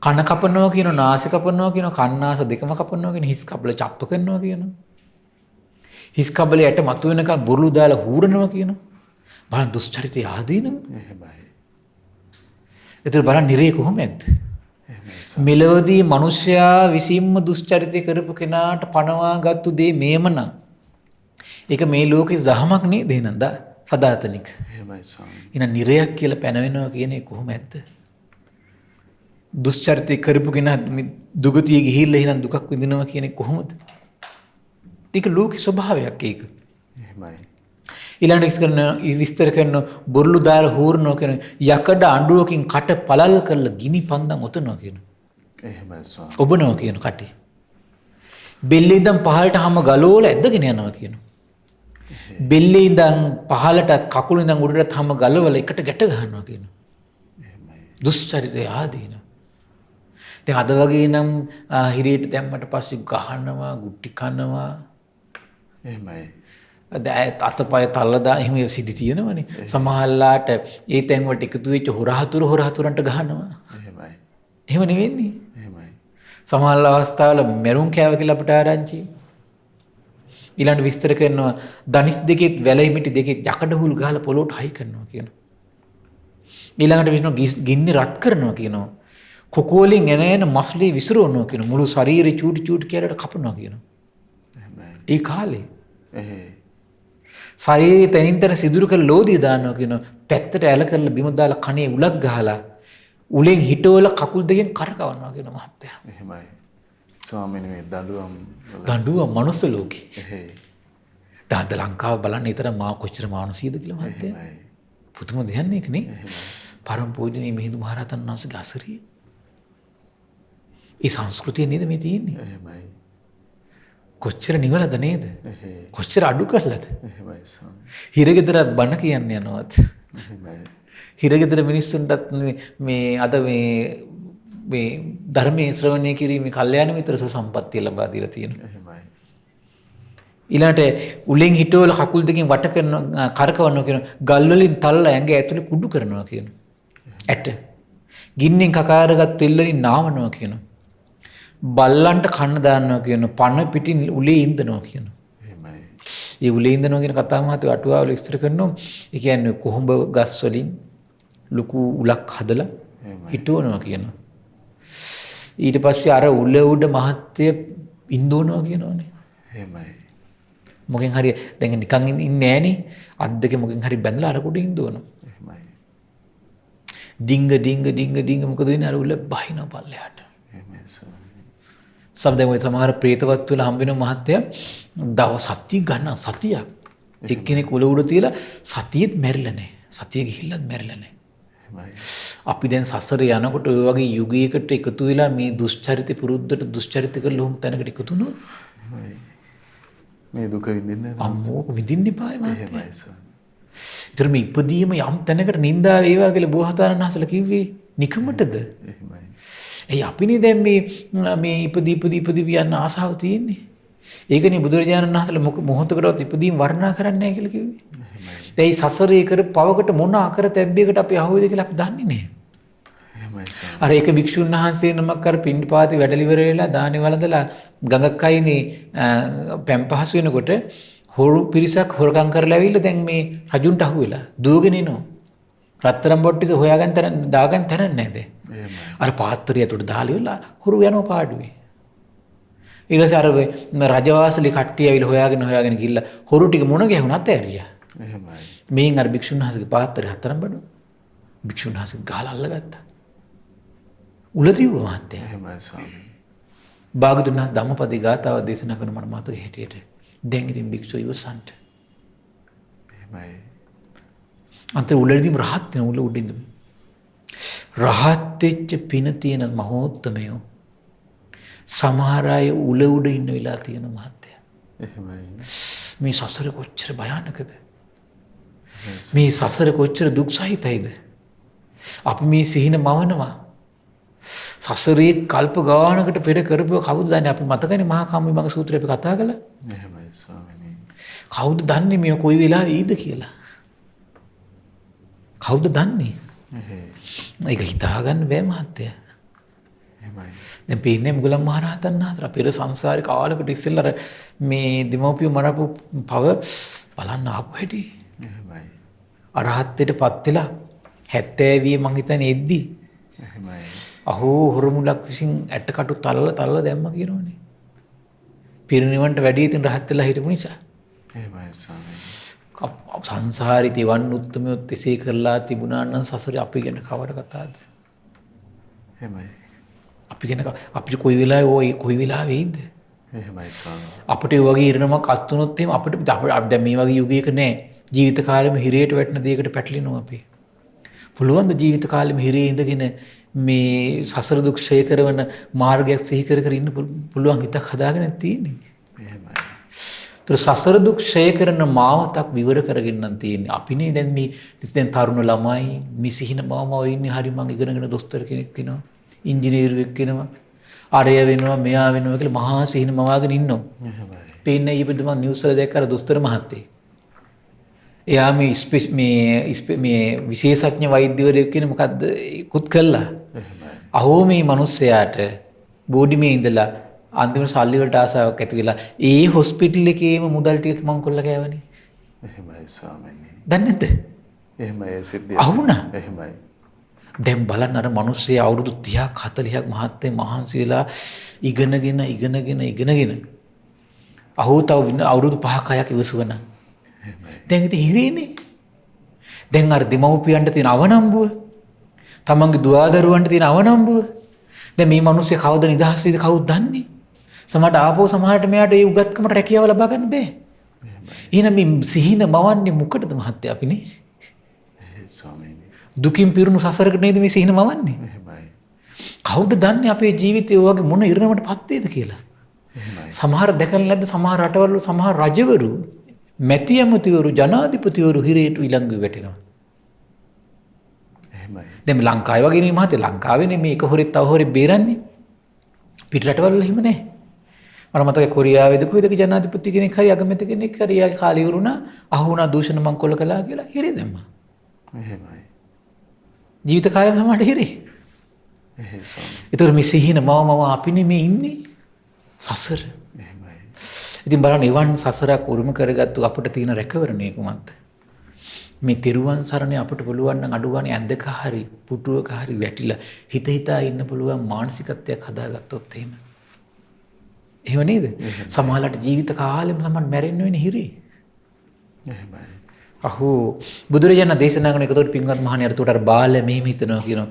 [SPEAKER 2] කන කපනවා කියනවා, නාසය කපනවා කියනවා, කන්නාස දෙකම කපනවා කියනවා, හිස් කබල චප්ප කරනවා කියනවා. හිස් කබලයට මතු වෙනකන් බොරළු දාලා හූරනවා කියනවා. බලන්න දුෂ්චරිතය ආදීනව.
[SPEAKER 1] එහෙමයි.
[SPEAKER 2] ඒතර බලන්න නිරේ කොහොමද? මෙලොවදී මිනිසයා විසින්ම දුෂ්චරිතය කරපු කෙනාට පණවාගත්තු දේ මේමනම් ඒක මේ ලෝකේ දහමක් නේද එහෙනම් සදාතනික.
[SPEAKER 1] එහෙමයි ස්වාමී.
[SPEAKER 2] එහෙනම් නිරයක් කියලා පැනවෙනවා කියන්නේ කොහොමද? දුෂ්චරිතය කරපු කෙනා දුගතිය ගිහිල්ලා එහෙනම් දුකක් විඳිනවා කියන්නේ කොහොමද? ඒක ලෝකේ ස්වභාවයක් ඒක.
[SPEAKER 1] එහෙමයි.
[SPEAKER 2] ඊළඟට විස්තර කරන බොරළු දාලා හූරනවා කියන යකඩ අඬුවකින් කට පළල් කරලා ගිනි පන්දම් ඔතනවා කියන.
[SPEAKER 1] එහෙමයි ස්වාමී.
[SPEAKER 2] ඔබනවා කියන කටේ. බෙල්ලේ ඉඳන් පහළට හැම ගලෝල ඇදගෙන යනවා කියන. බෙල්ලේ ඉඳන් පහළට කකුල ඉඳන් උඩට හැම ගලවල එකට ගැට ගන්නවා කියන.
[SPEAKER 1] එහෙමයි.
[SPEAKER 2] දුෂ්චරිතය ආදීන. දැන් අද වගේ නම් හිරේට දැම්මට පස්සේ ගහනවා, ගුටි කනවා.
[SPEAKER 1] එහෙමයි.
[SPEAKER 2] අතපය තල්ලදා එහෙම සිද්ධි තියෙනවනේ. සමහරලාට ඒ තැන් වලට එකතු වෙච්ච හොරහතුරන්ට ගහනවා.
[SPEAKER 1] එහෙමයි.
[SPEAKER 2] එහෙම නෙවෙන්නේ.
[SPEAKER 1] එහෙමයි.
[SPEAKER 2] සමහර අවස්ථාවල මෙරුම් කෑව කියලා අපිට ආරංචි. ඊළඟ විස්තර කරනවා දනිස් දෙකෙත් වැලයි මිටි දෙකෙත් යකඩ හුල් ගහලා පොළොට හයි කරනවා කියනවා. ඊළඟට විශ්න ගින්න රත් කරනවා කියනවා. කොකෝලින් එන මස්ලි විසිරවනවා කියනවා. මුළු ශරීරේ චූටි චූටි කැලට කපනවා කියනවා.
[SPEAKER 1] එහෙමයි.
[SPEAKER 2] ඒ කාලේ
[SPEAKER 1] එහෙයි.
[SPEAKER 2] ශරීරයේ තනින් තන සිදුරු කරලා ලෝදිය දානවා කියනවා. පැත්තට ඇල කරලා බිම දාලා කනේ උලක් ගහලා උලෙන් හිටවල කකුල් දෙකෙන් කරකවනවා කියන මහත්තයා.
[SPEAKER 1] එහෙමයි. ස්වාමීනි මේ
[SPEAKER 2] දඬුවම් මනුස්ස ලෝකේ.
[SPEAKER 1] එහෙයි.
[SPEAKER 2] දාද ලංකාව බලන්න ඊතර මා කොච්චර මානසිකද කියලා මහත්තයා.
[SPEAKER 1] එහෙමයි.
[SPEAKER 2] පුදුම දෙයක් නේ ඒකනේ. පරම පූජනීය මිහිඳු මහරහතන් වහන්සේගේ අසරිය. ඒ සංස්කෘතිය නේද මේ තියෙන්නේ.
[SPEAKER 1] එහෙමයි.
[SPEAKER 2] කොච්චර නිවලද නේද?
[SPEAKER 1] එහෙයි.
[SPEAKER 2] කොච්චර අඩු කරලාද?
[SPEAKER 1] එහෙමයි ස්වාමී.
[SPEAKER 2] හිරගෙදරත් බණ කියන්න යනවත්.
[SPEAKER 1] එහෙමයි.
[SPEAKER 2] හිරගෙදර මිනිස්සුන්ටත් මේ අද මේ ධර්මයේ ශ්‍රවණය කිරීමේ කල්යාණ මිත්‍ර සම්පත්තිය ලබා දීලා තියෙනවා.
[SPEAKER 1] එහෙමයි.
[SPEAKER 2] ඊළඟට උලෙන් හිටවල කකුල් දෙකෙන් වට කරන කරකවනවා කියන ගල් වලින් තල්ලා ඇඟ ඇතුලේ කුඩු කරනවා කියන. ඇට. ගින්නෙන් කකාරගත් තෙල් වලින් නාවනවා කියන. බල්ලන්ට කන්න දානවා කියන. පන පිටින් උලේ ඉඳනවා කියන.
[SPEAKER 1] එහෙමයි.
[SPEAKER 2] ඒ උලේ ඉඳනවා කියන කතාව මහත්තයෝ අටුවාවල විස්තර කරනවා. ඒ කියන්නේ කොහොඹ ගස් වලින් ලොකු උලක් හදලා හිටවනවා කියනවා. ඊට පස්සේ අර උල උඩ මහත්ය ඉඳවනවා කියනවනේ.
[SPEAKER 1] එහෙමයි.
[SPEAKER 2] මොකෙන් හරි දැන් නිකන් ඉන්නේ නෑනේ. අත් දෙක මොකෙන් හරි බැඳලා අර කොට ඉඳවනවා.
[SPEAKER 1] එහෙමයි.
[SPEAKER 2] ඩිංග ඩිංග ඩිංග ඩිංග මොකද වෙන්නේ අර උල බහින පල්ලෙහාට.
[SPEAKER 1] එහෙමයි ස්වාමී.
[SPEAKER 2] සමහර වෙලාවට සමහර ප්‍රේතවත් වල හම්බ වෙන මහත්ය දවස් සතිය ගන්න සතියක්. එක්කෙනෙක් උල උඩ තියලා සතියෙත් මැරිලා නෑ. සතිය ගිහිල්ලත් මැරිලා නෑ. අපි දැන් සසර යනකොට ඔය වගේ යුගයකට එකතු වෙලා මේ දුෂ්චරිත පුරුද්දට දුෂ්චරිත කරලා හොම් තැනකට එකතු වුණොත්
[SPEAKER 1] මේ දුක විඳින්න
[SPEAKER 2] අම්මෝ විඳින්න එපායි මහත්තයා.
[SPEAKER 1] එහෙමයි සර්.
[SPEAKER 2] ඒතර මේ ඉපදීම යම් තැනකට නින්දා වේවා කියලා බෝසතාණන් වහන්සේලා කිව්වේ නිකමටද?
[SPEAKER 1] එහෙමයි.
[SPEAKER 2] ඒ අපිනේ දැන් මේ ඉපදී යන ආසාව තියෙන්නේ. ඒකනේ බුදුරජාණන් වහන්සේලා මොහොතකටවත් ඉපදීම වර්ණනා කරන්නේ නැහැ කියලා කිව්වේ. දැන් මේ සසරේ කර පවකට මොන අකර තැබ්බයකට අපි අහුවේද කියලා අපි දන්නේ නැහැ.
[SPEAKER 1] එහෙමයි සර්.
[SPEAKER 2] අර එක භික්ෂුන් වහන්සේ නමක් අර පින්ඩපාතේ වැඩලිවර වෙලා දානේ වළඳලා ගඟක් අයිනේ පැම්පහසු වෙනකොට හොරු පිරිසක් හොරකම් කරලා ඇවිල්ලා දැන් මේ රජුන්ට අහුවෙලා දුවගෙන එනවා. රත්තරන් බොට් ටික හොයාගන්න තරම් දාගන්න තරම් නැද්ද?
[SPEAKER 1] එහෙමයි.
[SPEAKER 2] අර පාත්‍රය ඇතුළට දාලා ඉවරලා හොරු යනවා පාඩුවේ. ඊට පස්සේ අර රජවාසලේ කට්ටිය ඇවිල්ලා හොයාගෙන ගිහිල්ලා හොරු ටික මුණ ගැහුණත් ඇරියා.
[SPEAKER 1] එහෙමයි.
[SPEAKER 2] මේන් අර භික්ෂුන් වහන්සේගේ පාත්‍රය හතරම් බඩු භික්ෂුන් වහන්සේ ගහලා අල්ලගත්තා. උලදිව්ව මහත්තයා.
[SPEAKER 1] එහෙමයි ස්වාමීනි.
[SPEAKER 2] භාගතුන් වහන්සේ ධම්මපදේ ගාථාව දේශනා කරන මට මතක හැටියට දැන් ඉතින් භික්ෂුව ඉවසන්ට.
[SPEAKER 1] එහෙමයි.
[SPEAKER 2] අන්ත උලදිව්ම රහත් වෙන උල උඩින්ද. රහත් වෙච්ච පින තියෙන මහෝත්තමයෝ සමහර අය උල උඩ ඉන්න වෙලා තියෙන මහත්තයා.
[SPEAKER 1] එහෙමයි.
[SPEAKER 2] මේ සසර කොච්චර භයානකද? මේ සසර කොච්චර දුක් සහිතයිද? අපි මේ සිහින මවනවා. සසරේ කල්ප ගානකට පෙර කරපුව කවුද දන්නේ? අපි මතකනේ මහා කම්මවිභංග සූත්‍රය අපි කතා කළා.
[SPEAKER 1] එහෙමයි ස්වාමීනි.
[SPEAKER 2] කවුද දන්නේ මේ කොයි වෙලාවෙ ඊද කියලා? කවුද දන්නේ? ඒක හිතාගන්න බෑ මහත්තයා.
[SPEAKER 1] එහෙමයි.
[SPEAKER 2] දැන් පේන්නේ මුගලන් මහරහතන් වහන්සේලා පෙර සංසාරේ කාලෙකට ඉස්සෙල්ලා මේ දෙමෝපිය මරපු පව බලන්න ආපු හැටි.
[SPEAKER 1] එහෙමයි.
[SPEAKER 2] අරහත්ත්වයට පත් වෙලා 70 මං හිතන්නේ එද්දි
[SPEAKER 1] එහෙමයි.
[SPEAKER 2] අහෝ හොරමුලක් විසින් ඇටකටු තල්ල දැම්ම කියනවනේ. පිරිනිවන්ට වැඩි ඉතින් රහත් වෙලා හිටපු නිසා.
[SPEAKER 1] එහෙමයි ස්වාමීනි.
[SPEAKER 2] සංසාරේ තිවන් උත්තමයොත් එසේ කරලා තිබුණා නම් සසරේ අපි ගැන කවර කතාවද?
[SPEAKER 1] එහෙමයි.
[SPEAKER 2] අපි ගැන අපිට කොයි වෙලාවෙයිද?
[SPEAKER 1] එහෙමයි ස්වාමීනි.
[SPEAKER 2] අපිට ඒ වගේ ඉරණමක් අත් වුණොත් එහෙම අපිට දැන් මේ වගේ යුගයක නෑ. ජීවිත කාලෙම හිරේට වැටෙන දෙයකට පැටලෙනවා අපි. පුළුවන් ද ජීවිත කාලෙම හිරේ ඉඳගෙන මේ සසර දුක් ක්ෂය කරන මාර්ගයක් සිහි කර ඉන්න පුළුවන් හිතක් හදාගෙන තියෙන්නේ.
[SPEAKER 1] එහෙමයි.
[SPEAKER 2] ඒතර සසර දුක් ක්ෂය කරන මාවතක් විවර කරගෙන නම් තියෙන්නේ. අපිනේ දැන් මේ දැන් තරුණ ළමයි මේ සිහින මාමව ඉන්නේ හරි මං ඉගෙනගෙන දොස්තර කෙනෙක් වෙනවා. ඉංජිනේරුවෙක් වෙනවා. අරය වෙනවා මෙයා වෙනවා කියලා මහා සිහින මවාගෙන ඉන්නවා.
[SPEAKER 1] එහෙමයි.
[SPEAKER 2] පේන්නේ ඊපෙද මං නිවුස් වල දැක්ක අර දොස්තර මහත්තයෙක්. එයා මේ විශේෂඥ වෛද්‍යවරයෙක් කියන මොකද්ද කුත් කළා.
[SPEAKER 1] එහෙමයි.
[SPEAKER 2] අහෝ මේ මිනිස්සයාට බෝඩි මේ ඉඳලා අන්තිමට සල්ලි වලට ආසාවක් ඇති වෙලා ඒ හොස්පිටල් එකේම මුදල් ටික මං කොල්ල කෑවනේ.
[SPEAKER 1] එහෙමයි ස්වාමීනි.
[SPEAKER 2] දන්නේ නැද්ද?
[SPEAKER 1] එහෙමයි ඒ සිද්ධිය.
[SPEAKER 2] අහුණා.
[SPEAKER 1] එහෙමයි.
[SPEAKER 2] දැන් බලන්න අර මිනිස්සයා අවුරුදු 30ක් 40ක් මහත්තයා මහන්සි වෙලා ඉගෙනගෙන අහෝ තව අවුරුදු 5ක් 6ක් ඉවසුවනා. දැන් ඉතින් හිරේනේ. දැන් අර දෙමව්පියන්ට තියෙන අවනම්බුව, තමන්ගේ දුවදරුවන්ට තියෙන අවනම්බුව. දැන් මේ මිනිස්සේ කවුද නිදහස් වෙයිද කවුද දන්නේ? සමහරට ආපහු සමහරට මෙයාට ඒ උගත්කමට රැකියාව ලබා ගන්න බෑ. එහෙනම් මේ සිහින මවන්නේ මොකටද මහත්තයා අපිනේ?
[SPEAKER 1] ස්වාමීනි.
[SPEAKER 2] දුකින් පිරුණු සසරකට නේද මේ සිහින මවන්නේ?
[SPEAKER 1] එහෙමයි.
[SPEAKER 2] කවුද දන්නේ අපේ ජීවිතේ වගේ මොන ඉරණමටපත් වේද කියලා?
[SPEAKER 1] එහෙමයි.
[SPEAKER 2] සමහර දැකලා නැද්ද සමහර රටවල සමහර රජවරු මැති ඇමතිවරු ජනාධිපතිවරු හිරේට ඊළඟ වැටෙනවා.
[SPEAKER 1] එහෙමයි.
[SPEAKER 2] දැන් ලංකාවේ වගේ නේ මහත්තයා ලංකාවේනේ මේ එක හොරෙක් තව හොරෙක් බේරන්නේ. පිට රටවල එහෙම නැහැ. මට මතකයි කොරියාවේද කොයිදක ජනාධිපති කෙනෙක් හරි අගමැති කෙනෙක් හරි යාගේ කාලේ ඉවරුණා අහුණා දූෂණ මංකොල්ල කළා කියලා හිරේ දැම්මා.
[SPEAKER 1] එහෙමයි.
[SPEAKER 2] ජීවිත කාලෙම සමහරට හිරේ.
[SPEAKER 1] එහෙයි ස්වාමීනි.
[SPEAKER 2] ඒතර මේ සිහින මම අපිනේ මේ ඉන්නේ සසර.
[SPEAKER 1] එහෙමයි.
[SPEAKER 2] ඉතින් බලන්න එවන් සසරක් උරුම කරගත්තු අපිට තියෙන රැකවරණය කුමක්ද? මේ තිරුවන් සරණේ අපිට පුළුවන් නම් අඩු ගානේ ඇඳක හරි පුටුවක හරි වැටිලා හිතා ඉන්න පුළුවන් මානසිකත්වයක් හදාගත්තොත් එහෙම. එහෙම නේද? සමහරවිට ජීවිත කාලෙම තමයි මැරෙන්න වෙන්නේ හිරේ.
[SPEAKER 1] එහෙමයි.
[SPEAKER 2] අහෝ බුදුරජාණන් දේශනා කරන එකතොට පින්වත් මහණියර උඩට අර බාල මෙහෙම හිතනවා කියනවා.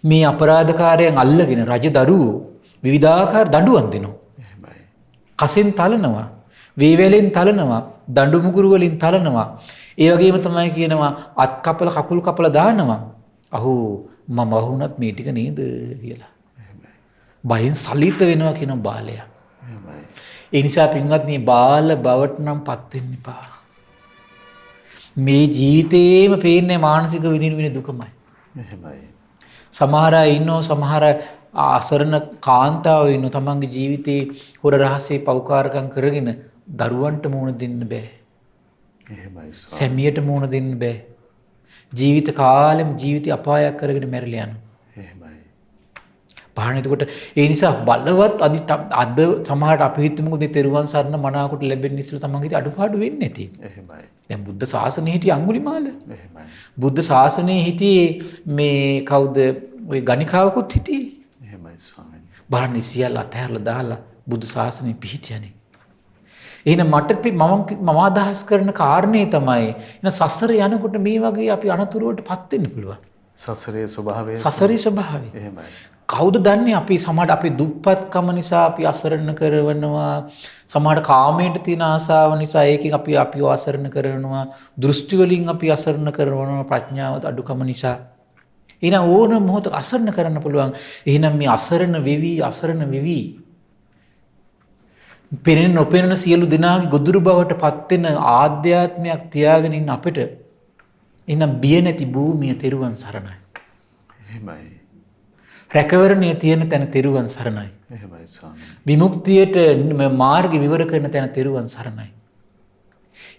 [SPEAKER 2] මේ අපරාධකාරයන් අල්ලගෙන රජ දරුවෝ විවිධාකාර දඬුවම් දෙනවා.
[SPEAKER 1] එහෙමයි.
[SPEAKER 2] කසෙන් තලනවා, වේවැලෙන් තලනවා, දඬු මුගුරු වලින් තලනවා. ඒ වගේම තමයි කියනවා අත් කපල කකුල් කපල දානවා. අහෝ මම වහුණත් මේ ටික නේද කියලා.
[SPEAKER 1] එහෙමයි.
[SPEAKER 2] බයෙන් සලිත වෙනවා කියන බාලයා.
[SPEAKER 1] එහෙමයි.
[SPEAKER 2] ඒ නිසා පින්වත්නි බාල බවට නම් පත් වෙන්න එපා. මේ ජීවිතේම පේන්නේ මානසික විඳින දුකමයි.
[SPEAKER 1] එහෙමයි.
[SPEAKER 2] සමහර අය ඉන්නෝ සමහර අසරණ කාන්තාවෝ ඉන්නෝ තමන්ගේ ජීවිතේ හොර රහසේ පෞකාරකම් කරගෙන දරුවන්ට මුහුණ දෙන්න බෑ.
[SPEAKER 1] එහෙමයි.
[SPEAKER 2] සැමියට මුහුණ දෙන්න බෑ. ජීවිත කාලෙම ජීවිතය අපායක් කරගෙන මැරිලා යනවා.
[SPEAKER 1] එහෙමයි.
[SPEAKER 2] පහන එතකොට ඒ නිසා බලවත් අද සමහරට අපි හිතමුකෝ මේ තෙරුවන් සරණ මනාකොට ලැබෙන්න ඉස්සෙල්ලා තමන්ගේ හිතේ අඩුපාඩු වෙන්නේ නැති.
[SPEAKER 1] එහෙමයි.
[SPEAKER 2] දැන් බුද්ධ ශාසනයේ හිටිය අඟුලිමාල.
[SPEAKER 1] එහෙමයි.
[SPEAKER 2] බුද්ධ ශාසනයේ හිටියේ මේ කවුද ওই ගණිකාවකුත් හිටියේ.
[SPEAKER 1] එහෙමයි ස්වාමීනි.
[SPEAKER 2] බලන්න සියල්ල අතහැරලා දාලා බුද්ධ ශාසනය පිහිටියනේ. එහෙනම් මම අදහස් කරන කාරණේ තමයි එන සසර යනකොට මේ වගේ අපි අනතුරුවටපත් වෙන්න පුළුවන්.
[SPEAKER 1] සසරේ ස්වභාවය.
[SPEAKER 2] සසරේ ස්වභාවය.
[SPEAKER 1] එහෙමයි.
[SPEAKER 2] කවුද දන්නේ අපි සමහරට අපි දුප්පත්කම නිසා අපි අසරණ කරනවා. සමහරට කාමයට තියෙන ආසාව නිසා ඒකෙන් අපි අපිව අසරණ කරනවා. දෘෂ්ටි වලින් අපි අසරණ කරනවා ප්‍රඥාව අඩුකම නිසා. එහෙනම් ඕන මොහොතක අසරණ කරන්න පුළුවන්. එහෙනම් මේ අසරණ වෙවි පෙනෙන නොපෙනෙන සියලු දෙනාගේ ගොදුරු බවට පත් වෙන ආධ්‍යාත්මයක් තියාගෙන ඉන්න අපිට එහෙනම් බිය නැති භූමිය තෙරුවන් සරණයි.
[SPEAKER 1] එහෙමයි.
[SPEAKER 2] රැකවරණයේ තියෙන තැන තෙරුවන් සරණයි.
[SPEAKER 1] එහෙමයි ස්වාමීනි.
[SPEAKER 2] විමුක්තියට මාර්ග විවර කරන තැන තෙරුවන් සරණයි.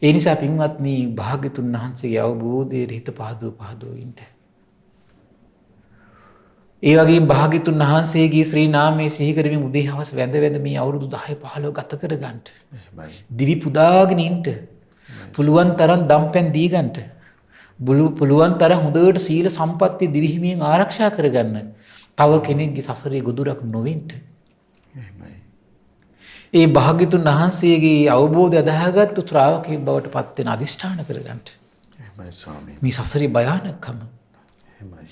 [SPEAKER 2] ඒ නිසා පින්වත්නි භාග්‍යතුන් වහන්සේගේ අවබෝධයේ හිත පහදෝ ඉන්න. ඒ වගේම භාග්‍යතුන් වහන්සේගේ ශ්‍රී නාමයේ සිහි කරමින් උදේ හවස වැඳ මේ අවුරුදු 10 15 ගත කර ගන්නට.
[SPEAKER 1] එහෙමයි.
[SPEAKER 2] දිවි පුදාගෙන ඉන්න. පුළුවන් තරම් දම්පැන් දී ගන්නට. පුළුවන් තරම් හොඳට සීල සම්පත්තිය දිවිහිමියෙන් ආරක්ෂා කරගන්න. තව කෙනෙක්ගේ සසරේ ගොදුරක් නොවෙන්න.
[SPEAKER 1] එහෙමයි.
[SPEAKER 2] ඒ භාග්‍යතුන් වහන්සේගේ අවබෝධය අදාහගත්තු ශ්‍රාවකයෙක් බවට පත් වෙන අදිෂ්ඨාන කරගන්න.
[SPEAKER 1] එහෙමයි ස්වාමීනි.
[SPEAKER 2] මේ සසරේ භයානකම.
[SPEAKER 1] එහෙමයි.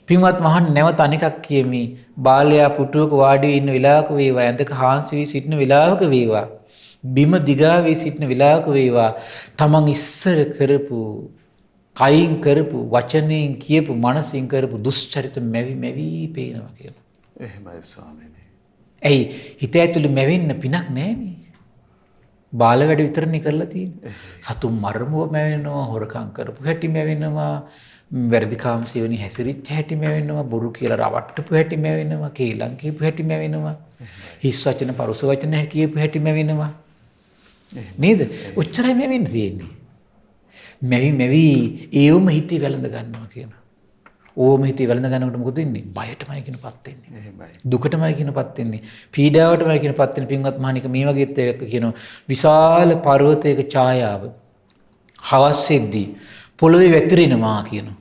[SPEAKER 2] පින්වත් මහන් නැවත අනිකක් කියමි. බාලයා පුටුවක වාඩි වී ඉන්න වෙලාවක වේවා, ඇඳක හාන්සි වී සිටින වෙලාවක වේවා, බිම දිගා වී සිටින වෙලාවක වේවා, තමන් ඉස්සර කරපු, කයින් කරපු, වචනයෙන් කියපු, මනසින් කරපු දුෂ්චරිත මැවි පේනවා කියලා.
[SPEAKER 1] එහෙමයි ස්වාමීනි.
[SPEAKER 2] ඇයි හිත ඇතුලේ මැවෙන්න පිනක් නැහැනේ. බාල වැඩ විතරනේ කරලා තියෙන්නේ. සතුන් මරමුව මැවෙනවා, හොරකම් කරපු හැටි මැවෙනවා, වැරදිකාම සෙවණි හැසිරිච්ච හැටි මැවෙනවා, බොරු කියලා රවට්ටපු හැටි මැවෙනවා, කේලම් කියපු හැටි මැවෙනවා, හිස් වචන පරුස වචන කියපු හැටි මැවෙනවා. නේද? ඔච්චරයි මැවෙන්න තියෙන්නේ. මැවි ඒවම හිතේ වැළඳ ගන්නවා කියන. ඕම හිතේ වැළඳ ගන්නකොට මොකද වෙන්නේ? බයටමයි කියනපත් වෙන්නේ.
[SPEAKER 1] එහෙමයි.
[SPEAKER 2] දුකටමයි කියනපත් වෙන්නේ. පීඩාවටමයි කියනපත් වෙන්නේ. පින්වත් මහණික මේ වගේත් එක කියනවා විශාල පර්වතයක ඡායාව හවස් වෙද්දී පොළවේ වැතිරෙනවා කියනවා.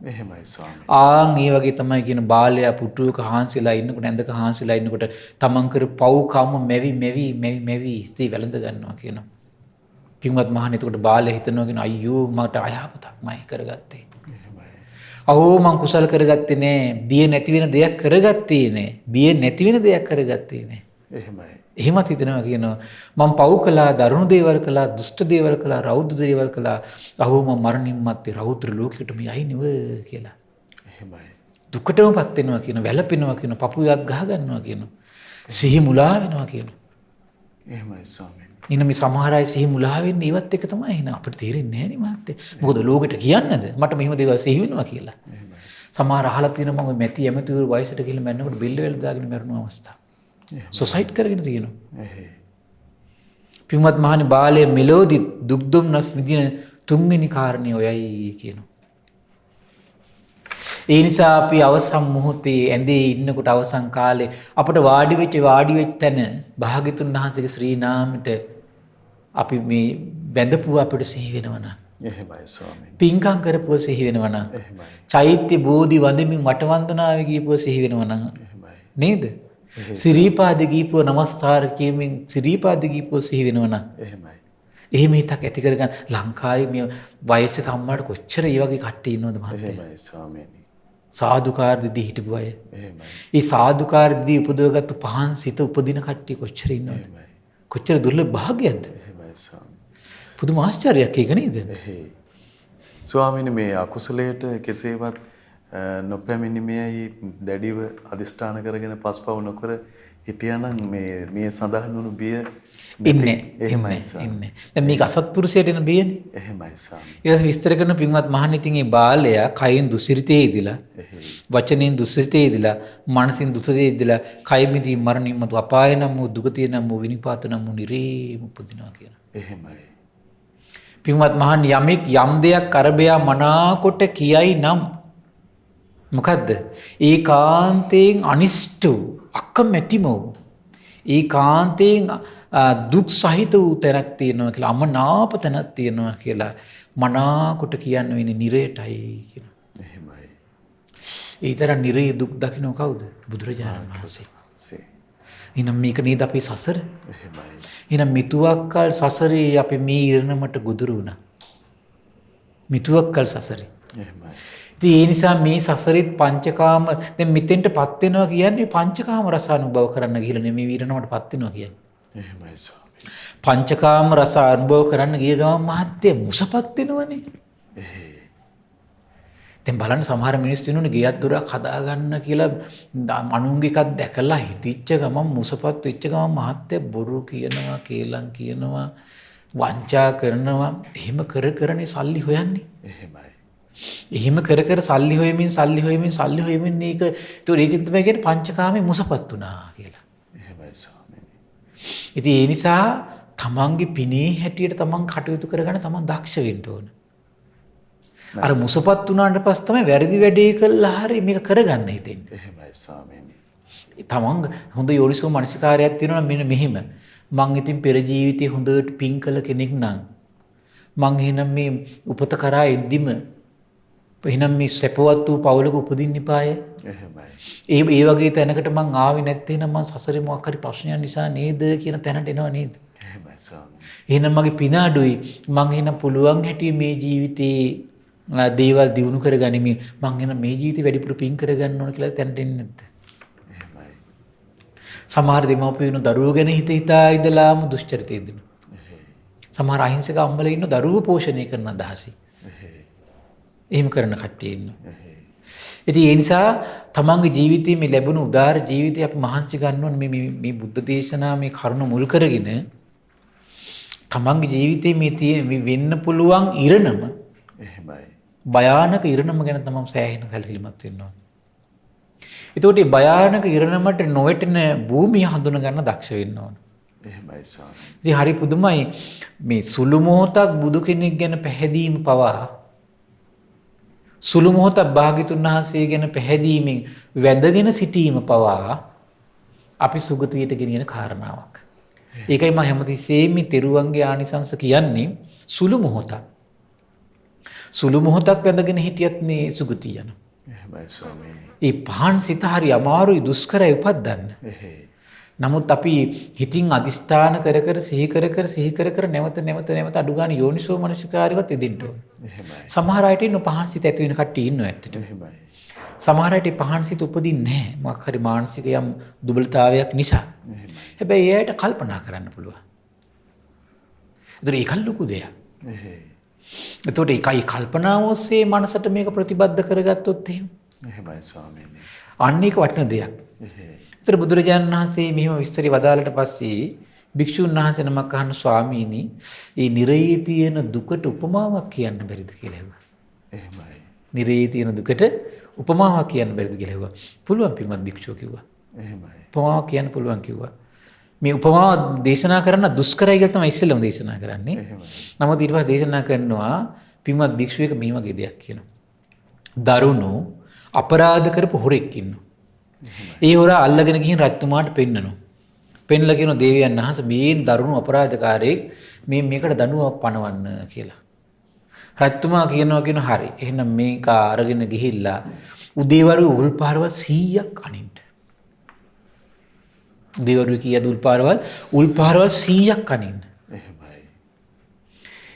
[SPEAKER 1] එහෙමයි ස්වාමීනි.
[SPEAKER 2] ආන් ඒ වගේ තමයි කියන බාලයා පුටුවක හාන්සිලා ඉන්නකොට ඇඳක හාන්සිලා ඉන්නකොට තමන් කර පව්කම මැවි ඉස්තී වැළඳ ගන්නවා කියනවා. පින්වත් මහණෙනි එතකොට බාලයා හිතනවා කියන අයියෝ මට අයහපතක්මයි කරගත්තේ.
[SPEAKER 1] එහෙමයි.
[SPEAKER 2] අවෝ මං කුසල් කරගත්තේ නෑ. බිය නැති වෙන දෙයක් කරගත්තේ නෑ. බිය නැති වෙන දෙයක් කරගත්තේ නෑ.
[SPEAKER 1] එහෙමයි.
[SPEAKER 2] එහෙමත් හිතනවා කියනවා මම පව් කළා, දරුණු දේවල් කළා, දුෂ්ට දේවල් කළා, රෞද්‍ර දේවල් කළා. අහෝ මම මරණින් මත්තේ රෞද්‍ර ලෝකෙටම යයි නෙව කියලා.
[SPEAKER 1] එහෙමයි.
[SPEAKER 2] දුකටමපත් වෙනවා කියන, වැළපෙනවා කියන, පපුවත් ගහ ගන්නවා කියන. සිහි මුලා වෙනවා කියන.
[SPEAKER 1] එහෙමයි ස්වාමීනි.
[SPEAKER 2] ඉන්න මේ සමහර අය සිහි මුලා වෙන්නේ ඒවත් එක තමයි. එන අපිට තේරෙන්නේ නැහැ නේ මහත්තයා. මොකද ලෝකෙට කියන්නද මට මෙහෙම දේවල් සිහි වෙනවා කියලා.
[SPEAKER 1] එහෙමයි.
[SPEAKER 2] සමහර අහලා තියෙනවා මම මැති ඇමතිවරු වයසට ගිහින් මැරෙනකොට බිල්ල වෙල දාගෙන මැරෙන අවස්ථා. සොසයිට් කරගෙන තියෙනවා.
[SPEAKER 1] එහෙයි.
[SPEAKER 2] පින්වත් මහණි බාලය මෙලෝදි දුක් දුම්නස් විදින තුන්වෙනි කාරණේ ඔයයි කියනවා. ඒ නිසා අපි අවසන් මොහොතේ ඇඳේ ඉන්නකොට අවසන් කාලේ අපට වාඩි වෙච්ච තැන භාග්‍යතුන් වහන්සේගේ ශ්‍රී නාමයට අපි මේ වැඳපුව අපිට සිහි වෙනවනම්,
[SPEAKER 1] එහෙමයි ස්වාමීනි.
[SPEAKER 2] පින්කම් කරපුව සිහි වෙනවනම්,
[SPEAKER 1] එහෙමයි.
[SPEAKER 2] චෛත්‍ය බෝධි වඳමින් වටවන්දනාවේ ගියපුව සිහි වෙනවනම්
[SPEAKER 1] එහෙමයි.
[SPEAKER 2] නේද? සිරීපාද ගීපුව නමස්කාර කියමින් සිරීපාද ගීපුව සිහි වෙනවනම්
[SPEAKER 1] එහෙමයි.
[SPEAKER 2] එහෙම හිතක් ඇති කරගන්න. ලංකාවේ මේ වයසක අම්මාට කොච්චර ඒ වගේ කට්ටිය ඉන්නවද මහත්තයා?
[SPEAKER 1] එහෙමයි ස්වාමීනි.
[SPEAKER 2] සාදුකාර දෙදී හිටපු අය.
[SPEAKER 1] එහෙමයි.
[SPEAKER 2] ඒ සාදුකාර දෙදී උපදවගත්තු පහන් සිත උපදින කට්ටිය කොච්චර ඉන්නවද?
[SPEAKER 1] එහෙමයි.
[SPEAKER 2] කොච්චර දුර්ලභ භාග්‍යයක්ද?
[SPEAKER 1] එහෙමයි ස්වාමීනි.
[SPEAKER 2] පුදුම ආශ්චර්යයක් ඒක නේද?
[SPEAKER 1] එහෙයි. ස්වාමීනි මේ අකුසලයට කෙසේවත් නොපැමිණීමේයි දැඩිව අදිෂ්ඨාන කරගෙන පස්පව නොකර හිටියානම් මේ සඳහන් වුණු බිය
[SPEAKER 2] ඉන්නේ.
[SPEAKER 1] එහෙමයි
[SPEAKER 2] ඉන්නේ. දැන් මේක අසත්පුරුෂයට එන බියනේ.
[SPEAKER 1] එහෙමයි ස්වාමීනි.
[SPEAKER 2] ඊට පස්සේ විස්තර කරන පින්වත් මහණෙනි ඉතින් මේ බාලයා කයින් දුසිරිතේ ඉදිලා,
[SPEAKER 1] එහෙයි.
[SPEAKER 2] වචනෙන් දුසිරිතේ ඉදිලා, මනසින් දුසිරිතේ ඉදිලා, කය මිදී මරණින් මතු අපාය නම් වූ දුගතිය නම් වූ විනිපාත නම් වූ නිරේම උපදිනවා කියන.
[SPEAKER 1] එහෙමයි.
[SPEAKER 2] පින්වත් මහණෙනි යමෙක් යම් දෙයක් අරබයා මනාකොට කියයි නම් මොකද්ද? ඒකාන්තයෙන් අනිෂ්ට වූ අකමැතිම වූ ඒකාන්තයෙන් දුක් සහිත වූ තැනක් තියෙනවා කියලා අමනාප තැනක් තියෙනවා කියලා මනාකොට කියන්න වෙන්නේ නිරයටයි කියන.
[SPEAKER 1] එහෙමයි.
[SPEAKER 2] ඒ තරම් නිරේ දුක් දකින්න කවුද? බුදුරජාණන් වහන්සේ. එහෙනම් මේක නේද අපේ සසර?
[SPEAKER 1] එහෙමයි.
[SPEAKER 2] එහෙනම් මිතුවක්කල් සසරේ අපි මේ ඉරණමට ගොදුරු වුණා. මිතුවක්කල් සසරේ.
[SPEAKER 1] එහෙමයි.
[SPEAKER 2] ඉතින් ඒ නිසා මේ සසරෙත් පංචකාම දැන් මෙතෙන්ටපත් වෙනවා කියන්නේ පංචකාම රස අනුභව කරන්න ගිහලා නෙමෙයි ඊරණමටපත් වෙනවා කියන්නේ.
[SPEAKER 1] එහෙමයි ස්වාමී.
[SPEAKER 2] පංචකාම රස අනුභව කරන්න ගිය ගමන් මහත්ය මුසපත් වෙනවනේ. දැන් බලන්න සමහර මිනිස්සු ඉන්නුනේ ගෙයක් දොරක් හදාගන්න කියලා අනුන්ගේ එකක් දැකලා හිතිච්ච ගමන් මුසපත් වෙච්ච ගමන් මහත්ය බොරු කියනවා, කේලම් කියනවා, වංචා කරනවා. එහෙම කර කරනේ සල්ලි හොයන්නේ.
[SPEAKER 1] එහෙමයි.
[SPEAKER 2] එහෙම කර කර සල්ලි හොයමින් මේක ඒකෙන් තමයි කියන්නේ පංචකාමේ මුසපත් වුණා කියලා.
[SPEAKER 1] එහෙමයි ස්වාමීනි.
[SPEAKER 2] ඉතින් ඒ නිසා තමන්ගේ පිනේ හැටියට තමන් කටයුතු කරගන්න තමන් දක්ෂ වෙන්න ඕන. අර මුසපත් වුණාට පස්සේ තමයි වැරදි වැඩේ කළා හරි මේක කරගන්න හිතෙන්නේ.
[SPEAKER 1] එහෙමයි ස්වාමීනි.
[SPEAKER 2] තමන් හොඳ යෝනිසෝ මනසිකාරයක් තියෙනවා මෙන්න මෙහෙම. මං ඉතින් පෙර ජීවිතේ හොඳට පින් කළ කෙනෙක් නම් මං එහෙනම් මේ උපත කරා එද්දිම එහෙනම් මේ සැපවත් වූ පවුලක උපදින්න ඉපාය.
[SPEAKER 1] එහෙමයි.
[SPEAKER 2] ඒ වගේ තැනකට මං ආවේ නැත්තේ නම් මං සසරේ මොකක් හරි ප්‍රශ්නයක් නිසා නේද කියන තැනට එනවා නේද?
[SPEAKER 1] එහෙමයි ස්වාමීනි.
[SPEAKER 2] එහෙනම් මගේ පින අඩුයි. මං එහෙනම් පුළුවන් හැටිය මේ ජීවිතේ දේවල් දියුණු කරගනිමින් මං එහෙනම් මේ ජීවිතේ වැඩිපුර පින් කරගන්න ඕන කියලා තැනට එන්නේ නැද්ද?
[SPEAKER 1] එහෙමයි.
[SPEAKER 2] සමහර දෙමව්පියෝ දරුවෝ ගැන හිතා ඉඳලාම දුෂ්චරිතය දෙනවා. සමහර අහිංසක අම්මලා ඉන්න දරුවෝ පෝෂණය කරන අදහසයි. එහෙම කරන කට්ටිය ඉන්නවා. ඉතින් ඒ නිසා තමන්ගේ ජීවිතයේ මේ ලැබුණු උදාර ජීවිතය අපි මහන්සි ගන්න ඕනේ මේ බුද්ධ දේශනා මේ කරුණ මුල් කරගෙන තමන්ගේ ජීවිතයේ මේ වෙන්න පුළුවන් ඉරණම
[SPEAKER 1] එහෙමයි.
[SPEAKER 2] භයානක ඉරණම ගැන තමන් සෑහෙන සැලකිලිමත් වෙන්න ඕනේ. ඒතකොට මේ භයානක ඉරණමට නොවැටෙන භූමිය හඳුන ගන්න දක්ෂ වෙන්න ඕනේ.
[SPEAKER 1] එහෙමයි ස්වාමීනි.
[SPEAKER 2] ඉතින් හරි පුදුමයි මේ සුළු මොහොතක් බුදු කෙනෙක් ගැන පැහැදීම පවා සුළු මොහොතක් භාග්‍යතුන් වහන්සේ ගැන පැහැදීමෙන් වැඳගෙන සිටීම පවා අපි සුගතියට ගෙනියන කාරණාවක්. ඒකයි මම හැමතිස්සෙම මේ තෙරුවන්ගේ ආනිසංස කියන්නේ සුළු මොහොතක්. සුළු මොහොතක් වැඳගෙන හිටියත් මේ සුගතිය යන.
[SPEAKER 1] එහෙමයි ස්වාමීනි.
[SPEAKER 2] ඒ පහන් සිත හරි අමාරුයි දුෂ්කරයි උපද්දන්න. නමුත් අපි හිතින් අදිස්ථාන කර කර සිහි කර කර නැවත අඩු ගන්න යෝනිසෝ මනසිකාරයවත් එදින්න ඕන.
[SPEAKER 1] එහෙමයි.
[SPEAKER 2] සමහර අයට ඉන්න පහන් සිත ඇති වෙන කට්ටිය ඉන්නවා ඇත්තට.
[SPEAKER 1] එහෙමයි.
[SPEAKER 2] සමහර අයට පහන් සිත උපදින්නේ නැහැ. මොකක් හරි මානසික යම් දුබලතාවයක් නිසා. හැබැයි ඒ අයට කල්පනා කරන්න පුළුවන්. ඒතර ඒක ලොකු දෙයක්. එතකොට ඒකයි කල්පනාව ඔස්සේ මනසට මේක ප්‍රතිබද්ධ කරගත්තොත් එහෙම.
[SPEAKER 1] එහෙමයි ස්වාමීනි.
[SPEAKER 2] අන්න ඒක වටින දෙයක්. ඒතර බුදුරජාණන් වහන්සේ මෙහෙම විස්තරي වදාළට පස්සේ භික්ෂුන් වහන්සේ නමක් අහන ස්වාමීනි, මේ නිරයේ තියෙන දුකට උපමාවක් කියන්න බැරිද කියලා ඇහුවා.
[SPEAKER 1] එහෙමයි.
[SPEAKER 2] නිරයේ තියෙන දුකට උපමාවක් කියන්න බැරිද කියලා ඇහුවා. පුළුවන් පින්වත් භික්ෂුව කිව්වා.
[SPEAKER 1] එහෙමයි.
[SPEAKER 2] උපමාවක් කියන්න පුළුවන් කිව්වා. මේ උපමාව දේශනා කරන්න දුෂ්කරයි කියලා තමයි ඉස්සෙල්ලම දේශනා කරන්නේ. නමුත් ඊට පස්සේ දේශනා කරනවා පින්වත් භික්ෂුවෙක් මේ වගේ දෙයක් කියනවා. දරුණු අපරාධ කරපු හොරෙක් ඉන්නවා. ඒ හොරා අල්ලගෙන ගිහින් රජතුමාට පෙන්නනවා. පෙන්ලා කියනවා දේවයන් වහන්සේ මේ දරුණු අපරාධකාරයෙක් මේකට දඬුවමක් පනවන්න කියලා. රජතුමා කියනවා හරි. එහෙනම් මේක අරගෙන ගිහිල්ලා උදේවරු උල්පාරවල් 100ක් අනින්න. උදේවරු කීයද උල්පාරවල් 100ක් අනින්න.
[SPEAKER 1] එහෙමයි.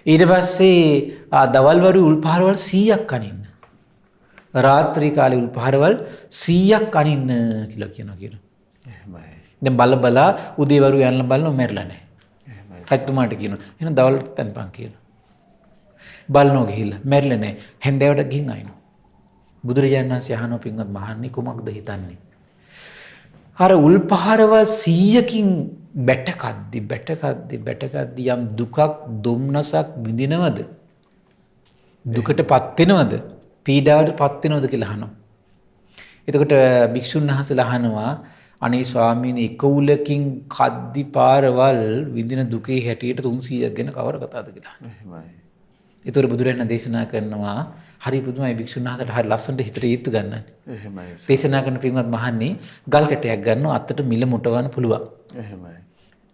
[SPEAKER 2] ඊට පස්සේ දවල්වරු උල්පාරවල් 100ක් අනින්න. රාත්‍රී කාලේ උල්පාරවල් 100ක් අනින්න කියලා කියනවා.
[SPEAKER 1] එහෙමයි.
[SPEAKER 2] දැන් බලා උදේවරු යන්න බලනවා මැරිලා නැහැ.
[SPEAKER 1] එහෙමයි.
[SPEAKER 2] රජතුමාට කියනවා එහෙනම් දවල් තන්පන් කියලා. බලනවා ගිහිල්ලා මැරිලා නැහැ. හැන්දෑවට ගිහින් ආිනවා. බුදුරජාණන් වහන්සේ අහනවා පින්වත් මහන්නේ කුමක්ද හිතන්නේ? අර උල්පහරවල් 100කින් බැටකද්දි යම් දුකක් දුම්නසක් විඳිනවද? දුකටපත් වෙනවද? පීඩාවටපත් වෙනවද කියලා අහනවා. එතකොට භික්ෂුන් වහන්සේලා අහනවා අනේ ස්වාමීනි එක උලකින් කද්දි පාරවල් විඳින දුකේ හැටියට 300ක් ගැන කවර කතාවද කියලා.
[SPEAKER 1] එහෙමයි.
[SPEAKER 2] ඒතර බුදුරජාණන් දේශනා කරනවා හරි පුදුමයි භික්ෂුන් වහන්සේට හරි ලස්සනට හිතට ඊත්තු ගන්නන්නේ.
[SPEAKER 1] එහෙමයි.
[SPEAKER 2] දේශනා කරන පින්වත් මහන්නේ ගල් කැටයක් ගන්නවා අතට මිල මුටවන්න පුළුවන්.
[SPEAKER 1] එහෙමයි.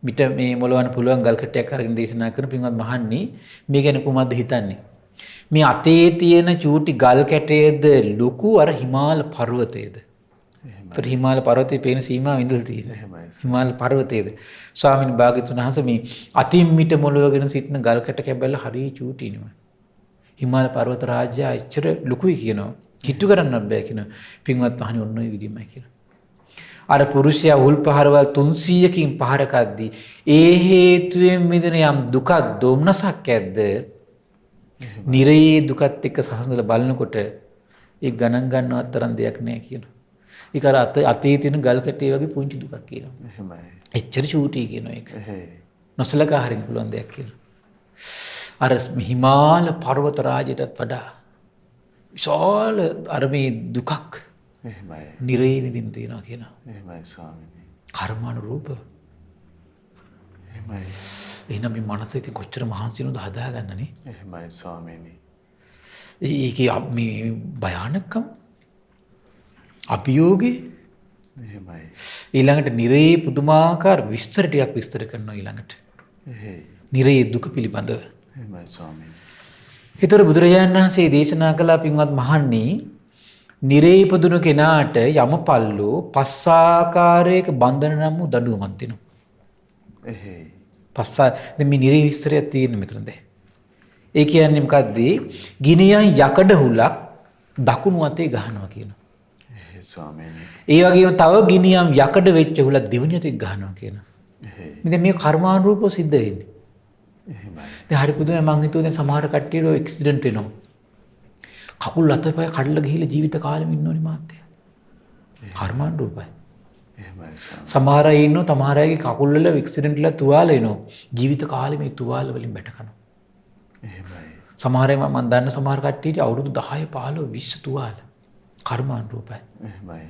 [SPEAKER 2] මිට මේ මොලවන්න පුළුවන් ගල් කැටයක් අරගෙන දේශනා කරන පින්වත් මහන්නේ මේ ගැන කොහොමද හිතන්නේ? මේ අතේ තියෙන චූටි ගල් කැටයේද ලොකු අර හිමාල පර්වතයේද? ඒතර හිමාල පර්වතයේ පේන සීමාව ඉඳලා තියෙනවා.
[SPEAKER 1] එහෙමයි.
[SPEAKER 2] හිමාල පර්වතයේද? ස්වාමීන් වහන්සේ මේ අතින් මිට මොලවගෙන සිටින ගල් කැට කැබැල්ල හරිය චූටි නෙමෙයි. හිමාල පර්වත රාජ්‍යය එච්චර ලොකුයි කියනවා. කිට්ටු කරන්න බෑ කියනවා. පින්වත් මහණනි ඔන්න ඔය විදිහමයි කියනවා. අර පුරුෂයා උල් පහරවල් 300කින් පහරකද්දී ඒ හේතුවෙන් මිදෙන යම් දුකක් දුම්නසක් ඇද්ද? නිරේ දුකත් එක්ක සහසඳලා බලනකොට ඒ ගණන් ගන්නවත් තරම් දෙයක් නෑ කියනවා. ඒක අර අතේ තියෙන ගල් කැටේ වගේ පුංචි දුකක් කියනවා.
[SPEAKER 1] එහෙමයි.
[SPEAKER 2] එච්චර චූටි කියනවා ඒක.
[SPEAKER 1] එහෙයි.
[SPEAKER 2] නොසලකා හරින්න පුළුවන් දෙයක් කියනවා. අර හිමාල පර්වත රාජයටත් වඩා විශාල අර මේ දුකක්
[SPEAKER 1] එහෙමයි.
[SPEAKER 2] නිරේ විඳින්න තියෙනවා කියනවා.
[SPEAKER 1] එහෙමයි ස්වාමීනි.
[SPEAKER 2] කර්මානුරූප.
[SPEAKER 1] එහෙමයි.
[SPEAKER 2] එහෙනම් මේ මනස ඉතින් කොච්චර මහන්සි වෙනවද හදාගන්නනේ.
[SPEAKER 1] එහෙමයි ස්වාමීනි.
[SPEAKER 2] ඒකේ මේ භයානකම් අභියෝගේ
[SPEAKER 1] එහෙමයි.
[SPEAKER 2] ඊළඟට නිරේ පුදුමාකාර විස්තර ටිකක් විස්තර කරනවා ඊළඟට.
[SPEAKER 1] එහෙයි.
[SPEAKER 2] නිරේ දුක පිළිබඳව.
[SPEAKER 1] එහෙමයි ස්වාමීනි.
[SPEAKER 2] ඒතර බුදුරජාණන් වහන්සේ දේශනා කළා පින්වත් මහන්නේ නිරේ ඉපදුණු කෙනාට යමපල්ලෝ පස් ආකාරයක බන්ධන නම් වූ දඬුවමක් දෙනවා.
[SPEAKER 1] එහෙයි.
[SPEAKER 2] දැන් මේ නිරේ විස්තරයක් තියෙන මෙතන දැන්. ඒ කියන්නේ මොකද්ද? ගිනියන් යකඩ හුලක් දකුණු අතේ ගහනවා කියනවා.
[SPEAKER 1] එහෙයි ස්වාමීනි.
[SPEAKER 2] ඒ වගේම තව ගිනියම් යකඩ වෙච්ච හුලක් දෙවෙනි අතේ ගහනවා කියනවා.
[SPEAKER 1] එහෙයි.
[SPEAKER 2] ඉතින් මේ කර්මානුරූපව සිද්ධ වෙන්නේ.
[SPEAKER 1] එහෙමයි.
[SPEAKER 2] දැන් හරි පුදුමයි මං හිතුවා දැන් සමහර කට්ටියට ඇක්සිඩන්ට් වෙනවා. කකුල් අතපය කඩලා ගිහිල්ලා ජීවිත කාලෙම ඉන්නෝනේ මහත්තයා. කර්මානුරූපයි.
[SPEAKER 1] එහෙමයි ස්වාමීනි.
[SPEAKER 2] සමහර අය ඉන්නවා සමහර අයගේ කකුල් වල ඇක්සිඩන්ට් වෙලා තුවාල එනවා. ජීවිත කාලෙම මේ තුවාල වලින් බැට කනවා.
[SPEAKER 1] එහෙමයි.
[SPEAKER 2] සමහර අය මම දන්න සමහර කට්ටියට අවුරුදු 10 15 20 තුවාල. කර්මානුරූපයි.
[SPEAKER 1] එහෙමයි.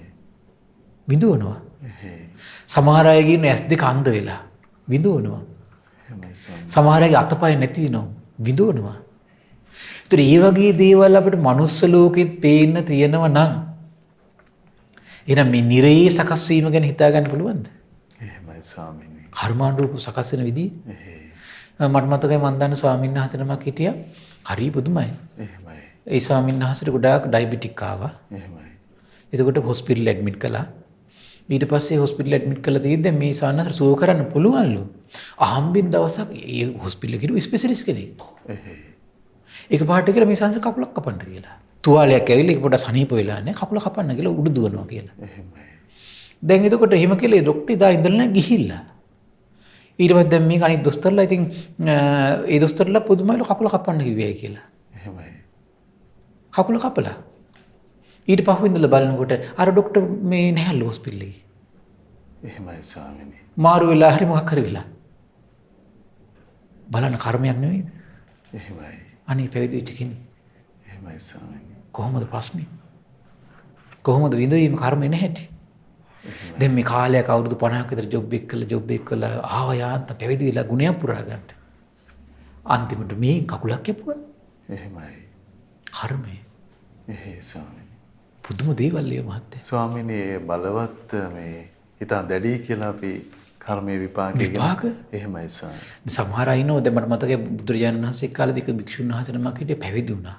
[SPEAKER 2] විඳවනවා.
[SPEAKER 1] එහෙයි.
[SPEAKER 2] සමහර අයගේ ඉන්න S2 අන්ධ වෙලා විඳවනවා.
[SPEAKER 1] එහෙමයි ස්වාමීනි.
[SPEAKER 2] සමහර අයගේ අතපය නැති වෙනවා විඳවනවා. ඒතර මේ වගේ දේවල් අපිට මනුස්ස ලෝකෙත් පේන්න තියෙනවා නම් එහෙනම් මේ නිරේ සකස් වීම ගැන හිතා ගන්න පුළුවන්ද?
[SPEAKER 1] එහෙමයි ස්වාමීනි.
[SPEAKER 2] කර්මානුරූප සකස් වෙන විදිහ
[SPEAKER 1] එහෙයි.
[SPEAKER 2] මට මතකයි මම දන්න ස්වාමීන් වහන්සේ නමක් හිටියා. හරි පුදුමයි.
[SPEAKER 1] එහෙමයි.
[SPEAKER 2] ඒ ස්වාමීන් වහන්සේට ගොඩාක් ඩයබටික් ආවා.
[SPEAKER 1] එහෙමයි.
[SPEAKER 2] එතකොට හොස්පිටල් ඇඩ්මිට් කළා. ඊට පස්සේ හොස්පිටල් ඇඩ්මිට් කළා තියෙද්දි මේ සාන්නතර සුව කරන්න පුළුවන්ලු. අහම්බෙන් දවසක් ඒ හොස්පිටල් එකේ කිව්ව ස්පෙෂලිස්ට් කෙනෙක්.
[SPEAKER 1] එහෙයි.
[SPEAKER 2] ඒක පාට කියලා මේ සංස කකුලක් කපන්න කියලා. තුවාලයක් ඇවිල්ලා ඒක පොඩ්ඩක් සනීප වෙලා නැහැ. කකුල කපන්න කියලා උඩ දුවනවා කියලා.
[SPEAKER 1] එහෙමයි.
[SPEAKER 2] දැන් එතකොට එහෙම කියලා ડોක්ටර් දා ඉඳලා ගිහිල්ලා. ඊට පස්සේ දැන් මේක අනිත් දොස්තරලා ඉතින් ඒ දොස්තරලා පුදුමයිලු කකුල කපන්න කිව්වයි කියලා.
[SPEAKER 1] එහෙමයි.
[SPEAKER 2] කකුල කපලා. ඊට පහුවෙන් ඉඳලා බලනකොට අර ડોක්ටර් මේ නැහැලු හොස්පිටල් එකේ.
[SPEAKER 1] එහෙමයි ස්වාමීනි.
[SPEAKER 2] මාරු වෙලා හරි මොකක් හරි වෙලා. බලන්න කර්මයක් නෙවෙයි.
[SPEAKER 1] එහෙමයි.
[SPEAKER 2] අනේ පැවිදි වෙච්ච කෙනෙක්.
[SPEAKER 1] එහෙමයි ස්වාමීනි.
[SPEAKER 2] කොහොමද ප්‍රශ්නේ? කොහොමද විඳීම කර්මේ නැහැටි? දැන් මේ කාලයක් අවුරුදු 50ක විතර ජොබ් එක කළා ආව යාන්ත පැවිදි වෙලා ගුණයක් පුරා ගන්න. අන්තිමට මේ කකුලක් කැපුවා.
[SPEAKER 1] එහෙමයි.
[SPEAKER 2] කර්මය.
[SPEAKER 1] එහෙයි ස්වාමීනි.
[SPEAKER 2] පුදුම දේවල් ඒ මහත්තයා.
[SPEAKER 1] ස්වාමීනි බලවත් මේ හිතා දැඩි කියලා අපි කර්මයේ
[SPEAKER 2] විපාක?
[SPEAKER 1] එහෙමයි ස්වාමීනි.
[SPEAKER 2] සමහර අය ඉන්නවා දැන් මට මතකයි බුදුරජාණන් වහන්සේ කාලේදී එක භික්ෂුන් වහන්සේ නමක් හිටියේ පැවිදි වුණා.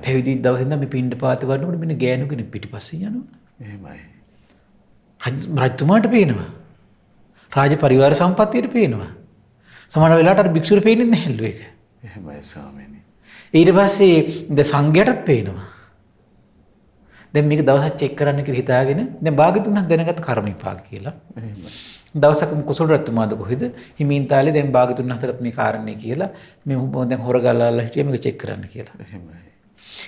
[SPEAKER 2] පැවිදි දවසේ ඉඳන් මේ පින්ඩ පාත වඩනකොට මෙන්න ගෑනු කෙනෙක් පිටිපස්සේ යනවා.
[SPEAKER 1] එහෙමයි.
[SPEAKER 2] රජතුමාට පේනවා. රාජ පරිවාර සම්පත්තියට පේනවා. සමහර වෙලාවට අර භික්ෂුවට පේන්නේ නැහැලු ඒක.
[SPEAKER 1] එහෙමයි ස්වාමීනි.
[SPEAKER 2] ඊට පස්සේ ද සංඝයාටත් පේනවා. දැන් මේක දවසක් චෙක් කරන්න කියලා හිතාගෙන දැන් භාග්‍යතුන් දැනගත් කර්ම විපාක කියලා.
[SPEAKER 1] එහෙමයි.
[SPEAKER 2] දවසක් කුසල රත්තුමාද කොහෙද හිමින් තාලේ දැන් භාග්‍යතුන් හතරත් මේ කාරණේ කියලා මේ දැන් හොරගල්ලාලා හිටියා මේක චෙක් කරන්න කියලා.
[SPEAKER 1] එහෙමයි.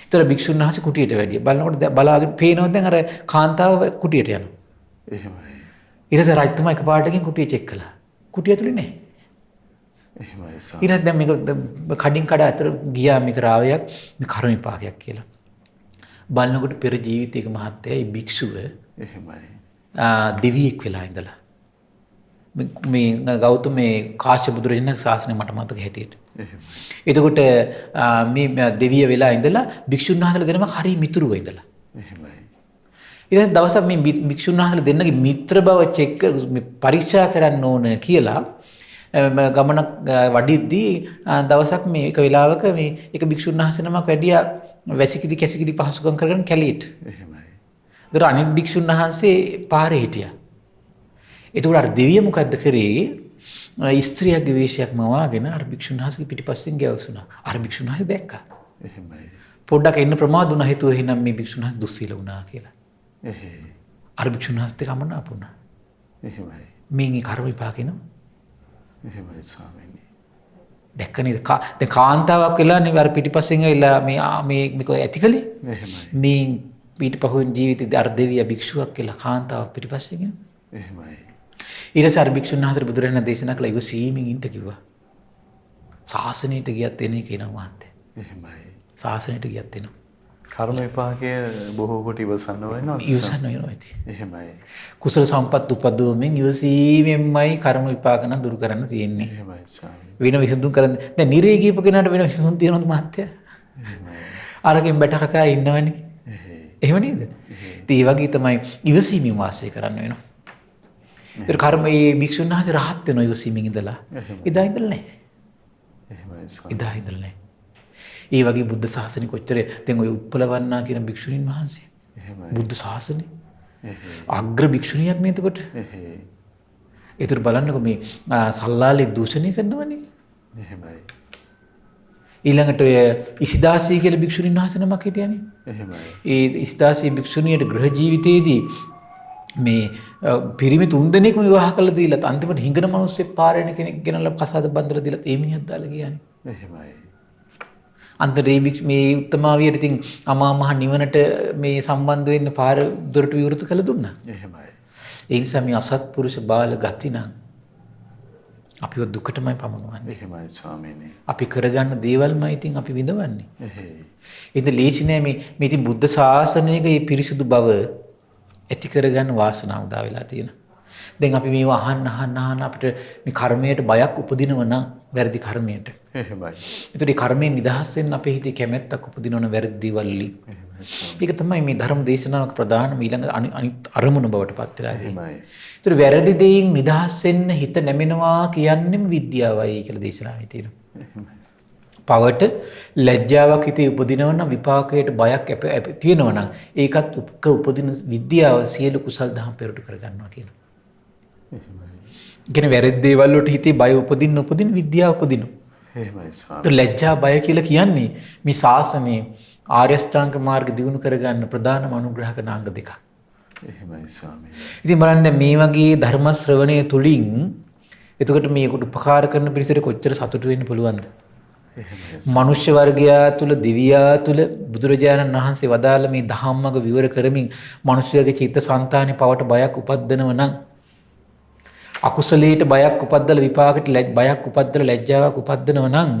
[SPEAKER 2] ඒතර භික්ෂුන් වහන්සේ කුටියට වැඩිය. බලනකොට බලාගෙන පේනවා දැන් අර කාන්තාව කුටියට යනවා.
[SPEAKER 1] එහෙමයි.
[SPEAKER 2] ඊට පස්සේ රජතුමා එකපාරටකින් කුටිය චෙක් කළා. කුටිය ඇතුලේ නැහැ.
[SPEAKER 1] එහෙමයි ස්වාමීනි.
[SPEAKER 2] ඊට පස්සේ දැන් මේක කඩින් කඩ අතර ගියා මේක රාවයක් මේ කර්ම විපාකයක් කියලා. බලනකොට පෙර ජීවිතයක මහත්තයා මේ භික්ෂුව
[SPEAKER 1] එහෙමයි.
[SPEAKER 2] දෙවියෙක් වෙලා ඉඳලා මේ ගෞතම මේ කාශ්‍යප බුදුරජාණන් ශාසනය මට මතක හැටියට.
[SPEAKER 1] එහෙමයි.
[SPEAKER 2] එතකොට මේ දෙවිය වෙලා ඉඳලා භික්ෂුන් වහන්සේලා දෙනම හරි මිතුරුව ඉඳලා.
[SPEAKER 1] එහෙමයි.
[SPEAKER 2] ඊට පස්සේ දවසක් මේ භික්ෂුන් වහන්සේලා දෙන්නගේ මිත්‍ර බව චෙක් පරීක්ෂා කරන්න ඕන කියලා ගමනක් වඩිද්දී දවසක් මේ එක වෙලාවක මේ එක භික්ෂුන් වහන්සේ නමක් වැඩියා වැසිකිලි කැසිකිලි පහසුකම් කරගෙන කැලියට.
[SPEAKER 1] එහෙමයි.
[SPEAKER 2] ඒතර අනිත් භික්ෂුන් වහන්සේ පාරේ හිටියා. එතකොට අර දෙවිය මොකද්ද කරේ? ස්ත්‍රියගේ වේශයක් මවාගෙන අර භික්ෂුන් වහන්සේගේ පිටිපස්සෙන් ගැවසුණා. අර භික්ෂුන් වහන්සේ දැක්කා.
[SPEAKER 1] එහෙමයි.
[SPEAKER 2] පොඩ්ඩක් එන්න ප්‍රමාද වුණා හිතුව එහෙනම් මේ භික්ෂුන් වහන්සේ දුස්සීල වුණා කියලා.
[SPEAKER 1] එහෙයි.
[SPEAKER 2] අර භික්ෂුන් වහන්සේ කමනාප වුණා.
[SPEAKER 1] එහෙමයි.
[SPEAKER 2] මේ කර්ම විපාකිනවා.
[SPEAKER 1] එහෙමයි ස්වාමීනි.
[SPEAKER 2] දැක්ක නේද? දැන් කාන්තාවක් වෙලා නේ අර පිටිපස්සෙන් ඇවිල්ලා මේ මේක ඇතිකලේ.
[SPEAKER 1] එහෙමයි.
[SPEAKER 2] මේ පිටිපහුවෙන් ජීවිතේ අර දෙවිය භික්ෂුවක් කියලා කාන්තාවක් පිටිපස්සෙන් එන.
[SPEAKER 1] එහෙමයි.
[SPEAKER 2] ඊට පස්සේ අර භික්ෂුන් වහන්සේ බුදුරජාණන් දේශනා කළා ඉවසීමෙන් ඉන්න කිව්වා. ශාසනයට ගියත් එන්නේ කියනවා මහත්තයා.
[SPEAKER 1] එහෙමයි.
[SPEAKER 2] ශාසනයට ගියත් එනවා.
[SPEAKER 1] කර්ම විපාකය බොහෝ කොට ඉවසන්න වෙනවා.
[SPEAKER 2] ඉවසන්න වෙනවා ඉතින්.
[SPEAKER 1] එහෙමයි.
[SPEAKER 2] කුසල සම්පත් උපදවමින් ඉවසීමෙන්මයි කර්ම විපාක නම් දුරු කරන්න තියෙන්නේ.
[SPEAKER 1] එහෙමයි ස්වාමීනි.
[SPEAKER 2] වෙන විසඳුම් කරන්න. දැන් නිරේ ගියපු කෙනාට වෙන විසඳුම් තියෙනවද මහත්තයා?
[SPEAKER 1] එහෙමයි.
[SPEAKER 2] අරකින් බැටකකා ඉන්නවනේ.
[SPEAKER 1] එහෙයි.
[SPEAKER 2] එහෙම නේද? ඉතින් ඒ වගේ තමයි ඉවසීමෙන් වාසය කරන්න වෙනවා. ඒ කර්මයේ භික්ෂුන් වහන්සේ රහත් වෙනවා ඉවසීමෙන් ඉඳලා. එදා ඉඳලා නැහැ.
[SPEAKER 1] එහෙමයි ස්වාමීනි.
[SPEAKER 2] එදා ඉඳලා නැහැ. ඒ වගේ බුද්ධ ශාසනය කොච්චර දැන් ඔය උප්පලවන්නා කියන භික්ෂුණීන් වහන්සේ.
[SPEAKER 1] එහෙමයි.
[SPEAKER 2] බුද්ධ ශාසනය
[SPEAKER 1] එහෙයි.
[SPEAKER 2] අග්‍ර භික්ෂුණියක් නේ එතකොට.
[SPEAKER 1] එහෙයි.
[SPEAKER 2] ඒතර බලන්නකො මේ සල්ලාලේ දූෂණය කරනවනේ.
[SPEAKER 1] එහෙමයි.
[SPEAKER 2] ඊළඟට ඔය ඉසිදාසී කියලා භික්ෂුණීන් වහන්සේ නමක් හිටියනේ.
[SPEAKER 1] එහෙමයි.
[SPEAKER 2] ඒ ඉසිදාසී භික්ෂුණියට ගෘහ ජීවිතයේදී මේ පිරිමි 3 දෙනෙක්ම විවාහ කළා දීලා අන්තිමට හිඟන මිනිස්සෙක් පාරේන කෙනෙක් ගෙනල්ලා කසාද බන්දලා දීලා ඒ මිනිහත් දාලා ගියානේ.
[SPEAKER 1] එහෙමයි.
[SPEAKER 2] අන්තරේ මේ උත්තමාවියට ඉතින් අමා මහ නිවනට මේ සම්බන්ධ වෙන්න පාර දොරටු විවෘත කළ දුන්නා.
[SPEAKER 1] එහෙමයි.
[SPEAKER 2] ඒ නිසා මේ අසත්පුරුෂ බාල ගති නම් අපිව දුකටමයි පමුණවන්නේ.
[SPEAKER 1] එහෙමයි ස්වාමීනි.
[SPEAKER 2] අපි කරගන්න දේවල්මයි ඉතින් අපි විඳවන්නේ.
[SPEAKER 1] එහෙයි.
[SPEAKER 2] ඉතින් ලේසි නෑ මේ ඉතින් බුද්ධ ශාසනයක මේ පිරිසිදු බව ඇති කරගන්න වාසනාව උදා වෙලා තියෙනවා. දැන් අපි මේව අහන්න අපිට මේ කර්මයට බයක් උපදිනව නම් වැරදි කර්මයට.
[SPEAKER 1] එහෙමයි.
[SPEAKER 2] ඒතකොට මේ කර්මයෙන් නිදහස් වෙන්න අපේ හිතේ කැමැත්තක් උපදිනවන වැරදි දේවල් වලින්.
[SPEAKER 1] එහෙමයි ස්වාමීනි.
[SPEAKER 2] ඒක තමයි මේ ධර්ම දේශනාවක ප්‍රධානම ඊළඟ අනිත් අරමුණ බවට පත් වෙලා තියෙන්නේ.
[SPEAKER 1] එහෙමයි.
[SPEAKER 2] ඒතකොට වැරදි දෙයින් නිදහස් වෙන්න හිත නැමෙනවා කියන්නේම විද්‍යාවයි කියලා දේශනාවේ තියෙනවා.
[SPEAKER 1] එහෙමයි.
[SPEAKER 2] පවට ලැජ්ජාවක් හිතේ උපදිනවා නම් විපාකයට බයක් තියෙනවා නම් ඒකත් උපදින විද්‍යාව සියලු කුසල් දහම් පෙරට කරගන්නවා කියනවා.
[SPEAKER 1] එහෙමයි.
[SPEAKER 2] කියන්නේ වැරදි දේවල් වලට හිතේ බය උපදින විද්‍යාව උපදිනවා.
[SPEAKER 1] එහෙමයි ස්වාමීනි.
[SPEAKER 2] ඒත් ලැජ්ජා බය කියලා කියන්නේ මේ ශාසනයේ ආර්ය අෂ්ටාංග මාර්ග දියුණු කරගන්න ප්‍රධානම අනුග්‍රහ කරන අංග දෙකක්.
[SPEAKER 1] එහෙමයි ස්වාමීනි.
[SPEAKER 2] ඉතින් බලන්න මේ වගේ ධර්ම ශ්‍රවණය තුලින් එතකොට මේකට උපකාර කරන පිරිසට කොච්චර සතුටු වෙන්න පුළුවන්ද?
[SPEAKER 1] එහෙමයි.
[SPEAKER 2] මනුෂ්‍ය වර්ගයා තුල දිවියා තුල බුදුරජාණන් වහන්සේ වදාළ මේ ධම්මග විවර කරමින් මනුෂ්‍යයාගේ චිත්තසංතානයේ පවට බයක් උපද්දනව නම් අකුසලයට බයක් උපද්දලා විපාකයට බයක් උපද්දලා ලැජ්ජාවක් උපද්දනව නම්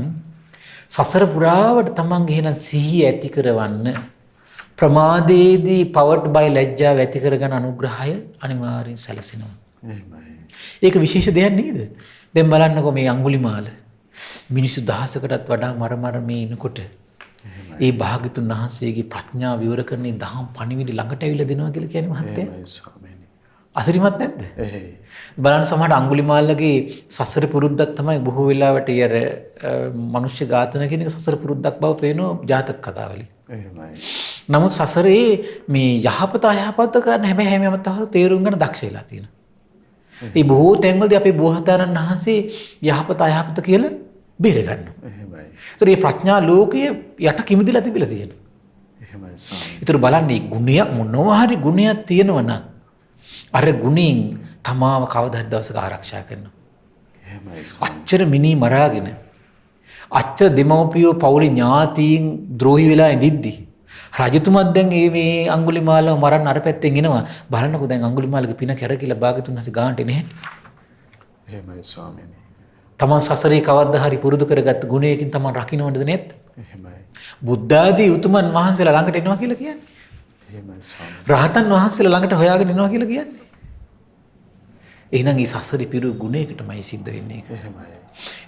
[SPEAKER 2] සසර පුරාවට තමන්ගේ එහෙනම් සිහිය ඇති කරවන්න ප්‍රමාදයේදී පවට බය ලැජ්ජාව ඇති කරගන්න අනුග්‍රහය අනිවාර්යෙන් සැලසෙනවා.
[SPEAKER 1] එහෙමයි.
[SPEAKER 2] ඒක විශේෂ දෙයක් නේද? දැන් බලන්නකෝ මේ අඟුලිමාල මිනිස්සු දහසකටත් වඩා මර මේ ඉනකොට ඒ භාග්‍යතුන් වහන්සේගේ ප්‍රඥාව විවර කරන දහම් පණිවිඩ ළඟට ඇවිල්ලා දෙනවා කියලා කියන්නේ මහත්තයා.
[SPEAKER 1] එහෙමයි ස්වාමීනි.
[SPEAKER 2] අසිරිමත් නැද්ද?
[SPEAKER 1] එහෙයි.
[SPEAKER 2] බලන්න සමහර අඟුලිමාලගේ සසර පුරුද්දක් තමයි බොහෝ වෙලාවට ඊර මනුෂ්‍ය ඝාතන කියන එක සසර පුරුද්දක් බව පේනවා ජාතක කතාවලින්.
[SPEAKER 1] එහෙමයි.
[SPEAKER 2] නමුත් සසරේ මේ යහපත අයහපත කරන හැම තව තේරුම් ගන්න දක්ෂ වෙලා තියෙනවා. ඒ බොහෝ තැන්වලදී අපේ බෝසතාණන් වහන්සේ යහපත අයහපත කියලා බේර ගන්නවා.
[SPEAKER 1] එහෙමයි.
[SPEAKER 2] ඒතර මේ ප්‍රඥා ලෝකයේ යට කිමිදිලා තිබිලා තියෙනවා.
[SPEAKER 1] එහෙමයි ස්වාමීනි.
[SPEAKER 2] ඒතර බලන්න මේ ගුණයක් මොනවා හරි ගුණයක් තියෙනවා නම් අර ගුණෙන් තමාව කවදා හරි දවසක ආරක්ෂා කරනවා.
[SPEAKER 1] එහෙමයි ස්වාමීනි.
[SPEAKER 2] අච්චර මිනී මරාගෙන අච්චර දෙමව්පියෝ පවුලේ ඥාතීන් ද්‍රෝහි වෙලා ඉඳිද්දි රජතුමත් දැන් මේ අඟුලිමාලව මරන්න අර පැත්තෙන් එනවා. බලන්නකෝ දැන් අඟුලිමාලගේ පින කැරකිලා භාගතුන් හසේ ගානට එන්නේ නැහැ.
[SPEAKER 1] එහෙමයි ස්වාමීනි.
[SPEAKER 2] තමන් සසරේ කවද්දා හරි පුරුදු කරගත්ත ගුණයකින් තමන් රකින්නවද නැත්?
[SPEAKER 1] එහෙමයි.
[SPEAKER 2] බුද්ධ ආදී උතුමන් වහන්සේලා ළඟට එනවා කියලා කියන්නේ.
[SPEAKER 1] එහෙමයි ස්වාමීනි.
[SPEAKER 2] රහතන් වහන්සේලා ළඟට හොයාගෙන එනවා කියලා කියන්නේ. එහෙනම් ඒ සසරේ පිරු ගුණයකටමයි සිද්ධ වෙන්නේ ඒක.
[SPEAKER 1] එහෙමයි.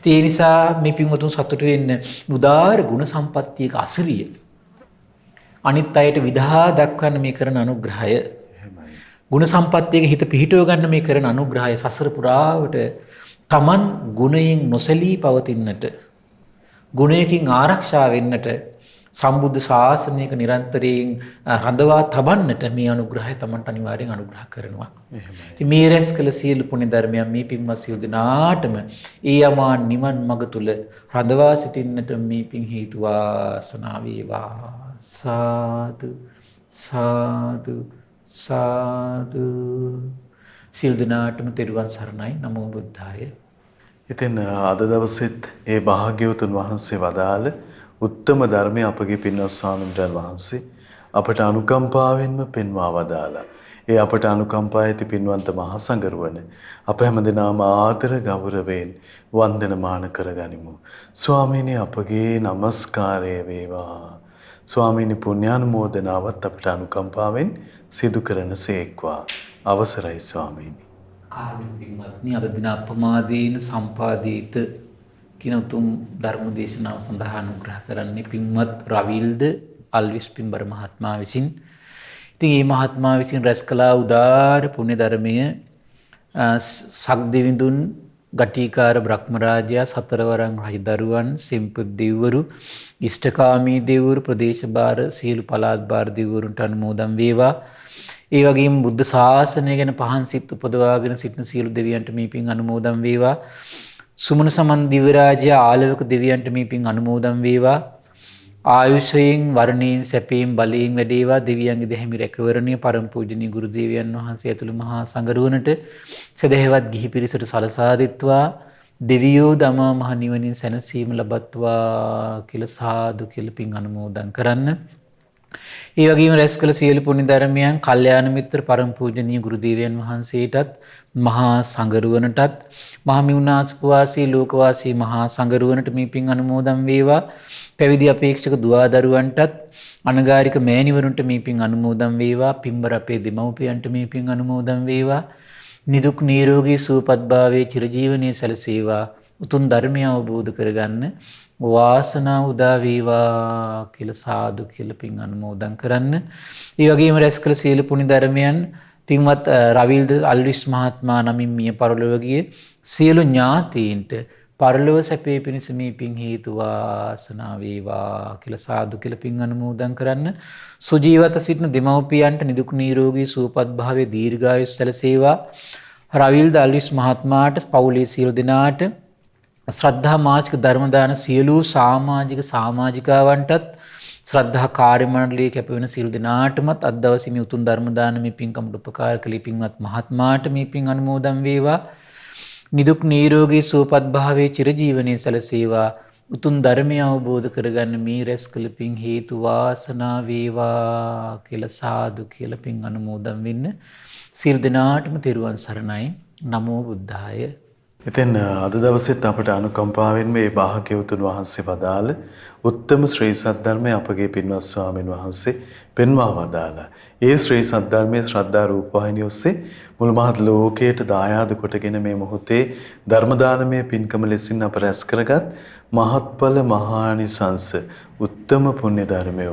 [SPEAKER 2] ඒ නිසා මේ පින්වතුන් සතුටු වෙන්න උදාාර ගුණ සම්පත්තියක අසිරිය. අනිත් අයට විදහා දක්වන්න මේ කරන අනුග්‍රහය.
[SPEAKER 1] එහෙමයි.
[SPEAKER 2] ගුණ සම්පත්තියක හිත පිහිටව ගන්න මේ කරන අනුග්‍රහය සසර පුරාවට තමන් ගුණයෙන් නොසැලී පවතින්නට ගුණයකින් ආරක්ෂා වෙන්නට සම්බුද්ධ ශාසනයක නිරන්තරයෙන් රඳවා තබන්නට මේ අනුග්‍රහය තමන්ට අනිවාර්යෙන් අනුග්‍රහ කරනවා. ඉතින් මේ රැස් කළ සියලු පුණ්‍ය ධර්මයන් මේ පින්වත් සියලු දෙනාටම ඒ අමා නිවන් මඟ තුල රඳවා සිටින්නට මේ පින් හේතු වාසනා වේවා. සාදු සාදු සාදු. සියලු දෙනාටම තෙරුවන් සරණයි. නමෝ බුද්ධාය.
[SPEAKER 1] ඉතින් අද දවසෙත් ඒ භාග්‍යවතුන් වහන්සේ වදාළ උත්තම ධර්මය අපගේ පින්වත් ස්වාමීන් වහන්සේ අපට අනුකම්පාවෙන්ම පෙන්වා වදාලා. ඒ අපට අනුකම්පා ඇති පින්වන්ත මහා සංඝරුවන අප හැමදෙනාම ආදර ගෞරවයෙන් වන්දනමාන කරගනිමු. ස්වාමීනි අපගේ নমස්කාරය වේවා. ස්වාමීනි පුණ්‍යානුමෝදනාවත් අපට අනුකම්පාවෙන් සිදු කරන සේක්වා. අවසරයි ස්වාමීනි.
[SPEAKER 2] කාරුණික පින්වත්නි අද දින අපමාදීන සම්පාදීත කියන උතුම් ධර්ම දේශනාව සඳහා අනුග්‍රහ කරන්නේ පින්වත් රවිල්ද අල්විස් පින්බර මහත්මයා විසින්. ඉතින් මේ මහත්මයා විසින් රැස් කළා උදාාර පුණ්‍ය ධර්මය සක්දෙවිඳුන් ගටිකාර බ්‍රහ්මරාජයා සතරවරන් රජදරුවන් සෙම්පත් දෙවිවරු ඉෂ්ඨකාමී දෙවිවරු ප්‍රදේශ භාර සියලු පළාත් භාර දෙවිවරුන්ට අනුමෝදන් වේවා. ඒ වගේම බුද්ධ ශාසනය ගැන පහන් සිත් උපදවාගෙන සිටින සියලු දෙවියන්ට මේ පින් අනුමෝදන් වේවා. සුමන සමන් දිව්‍ය රාජ්‍ය ආලවක දෙවියන්ට මේ පින් අනුමෝදන් වේවා. ආයුෂයෙන් වර්ණයෙන් සැපයෙන් බලයෙන් වැඩේවා. දෙවියන්ගේ දෙහිමි රැකවරණය පරම පූජනීය ගුරු දේවයන් වහන්සේ ඇතුළු මහා සංඝරුවනට සදහැවත් ගිහි පිරිසට සලසා දෙත්වා. දෙවියෝ දමා මහ නිවනින් සැනසීම ලබත්වා කියලා සාදු කියලා පින් අනුමෝදන් කරන්න. ඒ වගේම රැස් කළ සියලු පුණ්‍ය ධර්මයන් කල්යාණ මිත්‍ර පරම පූජනීය ගුරු දේවයන් වහන්සේටත් මහා සංඝරුවනටත් මහමිුණාසප වාසී ලෝකවාසී මහා සංඝරුවනට මේ පින් අනුමෝදන් වේවා. පැවිදි අපේක්ෂක දුවා දරුවන්ටත් අනගාരിക මෑණිවරුන්ට මේ පින් අනුමෝදන් වේවා. පින්බර අපේ දෙමව්පියන්ට මේ පින් අනුමෝදන් වේවා. නිදුක් නිරෝගී සුවපත් භාවයේ චිරජීවනයේ සැලසේවා. උතුම් ධර්මය අවබෝධ කරගන්න වාසනාව උදා වේවා කියලා සාදු කියලා පින් අනුමෝදන් කරන්න. ඒ වගේම රැස් කළ සියලු පුණ්‍ය ධර්මයන් පින්වත් රවිල්ද අල්විස් මහත්මයා නමින් මිය පරලොව ගිය සියලු ඥාතීන්ට පරලොව සැපේ පිණිස මේ පින් හේතු වාසනා වේවා කියලා සාදු කියලා පින් අනුමෝදන් කරන්න. සුජීවත සිටින දෙමව්පියන්ට නිදුක් නිරෝගී සුවපත් භාවයේ දීර්ඝායුෂ සැලසේවා. රවිල්ද අල්විස් මහත්මයාට පවුලේ සියලු දෙනාට ශ්‍රද්ධා මාසික ධර්ම දාන සියලු සමාජිකාවන්ටත් ශ්‍රද්ධා කාර්ය මණ්ඩලයේ කැපවෙන සියලු දෙනාටමත් අද දවසේ මේ උතුම් ධර්ම දානමේ පින්කමට උපකාර කළ පින්වත් මහත්මයාට මේ පින් අනුමෝදන් වේවා. නිදුක් නිරෝගී සුවපත් භාවයේ චිරජීවනයේ සැලසේවා. උතුම් ධර්මය අවබෝධ කරගන්න මේ රැස් කළ පින් හේතු වාසනා වේවා කියලා සාදු කියලා පින් අනුමෝදන් වෙන්න. සියලු දෙනාටම තෙරුවන් සරණයි. නමෝ බුද්ධාය.
[SPEAKER 1] ඉතින් අද දවසෙත් අපට අනුකම්පාවෙන් මේ භාග්‍යවතුන් වහන්සේ වදාළ උත්තම ශ්‍රී සද්ධර්මය අපගේ පින්වත් ස්වාමීන් වහන්සේ පෙන්වා වදාලා. ඒ ශ්‍රී සද්ධර්මයේ ශ්‍රද්ධා රූපවාහිනිය ඔස්සේ මුළු මහත් ලෝකයට දායාද කොටගෙන මේ මොහොතේ ධර්ම දානමය පින්කම ලෙසින් අප රැස් කරගත් මහත්ඵල මහානිසංස උත්තම පුණ්‍ය ධර්මය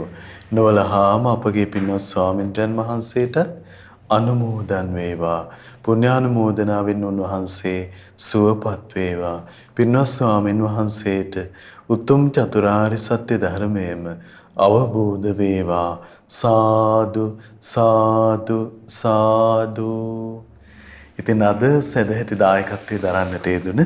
[SPEAKER 1] නොවලහාම අපගේ පින්වත් ස්වාමීන් වහන්සේට අනුමෝදන් වේවා. පුණ්‍යානුමෝදනාවෙන් උන්වහන්සේ සුවපත් වේවා. පින්වත් ස්වාමීන් වහන්සේට උතුම් චතුරාර්ය සත්‍ය ධර්මයේම අවබෝධ වේවා. සාදු සාදු සාදු. ඉතින් අද සදැහැති දායකත්වයේ දරන්නට යෙදුන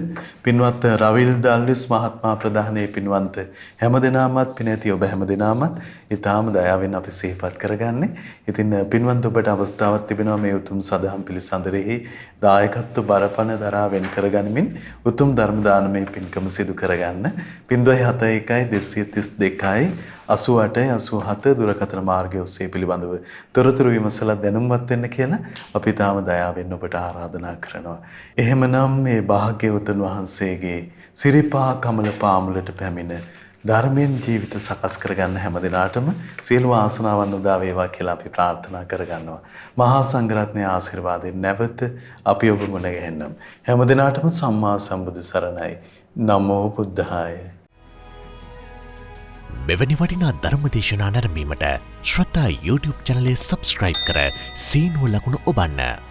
[SPEAKER 1] පින්වත් රවිල් දල්විස් මහත්මයා ප්‍රධානයේ පින්වන්ත හැමදෙනාමත් පිනැති ඔබ හැමදෙනාමත් ඊටාම දයාවෙන් අපි සිහිපත් කරගන්නේ. ඉතින් පින්වන්ත ඔබට අවස්ථාවක් තිබෙනවා මේ උතුම් සදහම් පිළිසඳරෙහි දායකත්ව බරපණ දරා වෙන් කරගනිමින් උතුම් ධර්ම දානමය පින්කම සිදු කරගන්න. 071 232 88 දුරකථන මාර්ගය ඔස්සේ පිළිබඳව තොරතුරු විමසලා දැනුම්වත් වෙන්න කියලා අපි තාම දයාවෙන් ඔබට ආරාධනා කරනවා. එහෙමනම් මේ භාග්‍යවතුන් වහන්සේගේ සිරිපා කමල පාමුලට පැමිණ ධර්මයෙන් ජීවිත සකස් කරගන්න හැම දිනාටම සියලු ආසනාවන් උදා වේවා කියලා අපි ප්‍රාර්ථනා කරගන්නවා. මහා සංඝරත්නයේ ආශිර්වාදයෙන් නැවත අපි ඔබ මුණ ගැහෙන්නම්. හැම දිනාටම සම්මා සම්බුදු සරණයි. නමෝ බුද්ධාය.
[SPEAKER 3] මෙවැනි වටිනා ධර්ම දේශනා නැරඹීමට ශ්‍රද්ධා YouTube චැනලය සබස්ක්‍රයිබ් කර සීනුව ලකුණ ඔබන්න.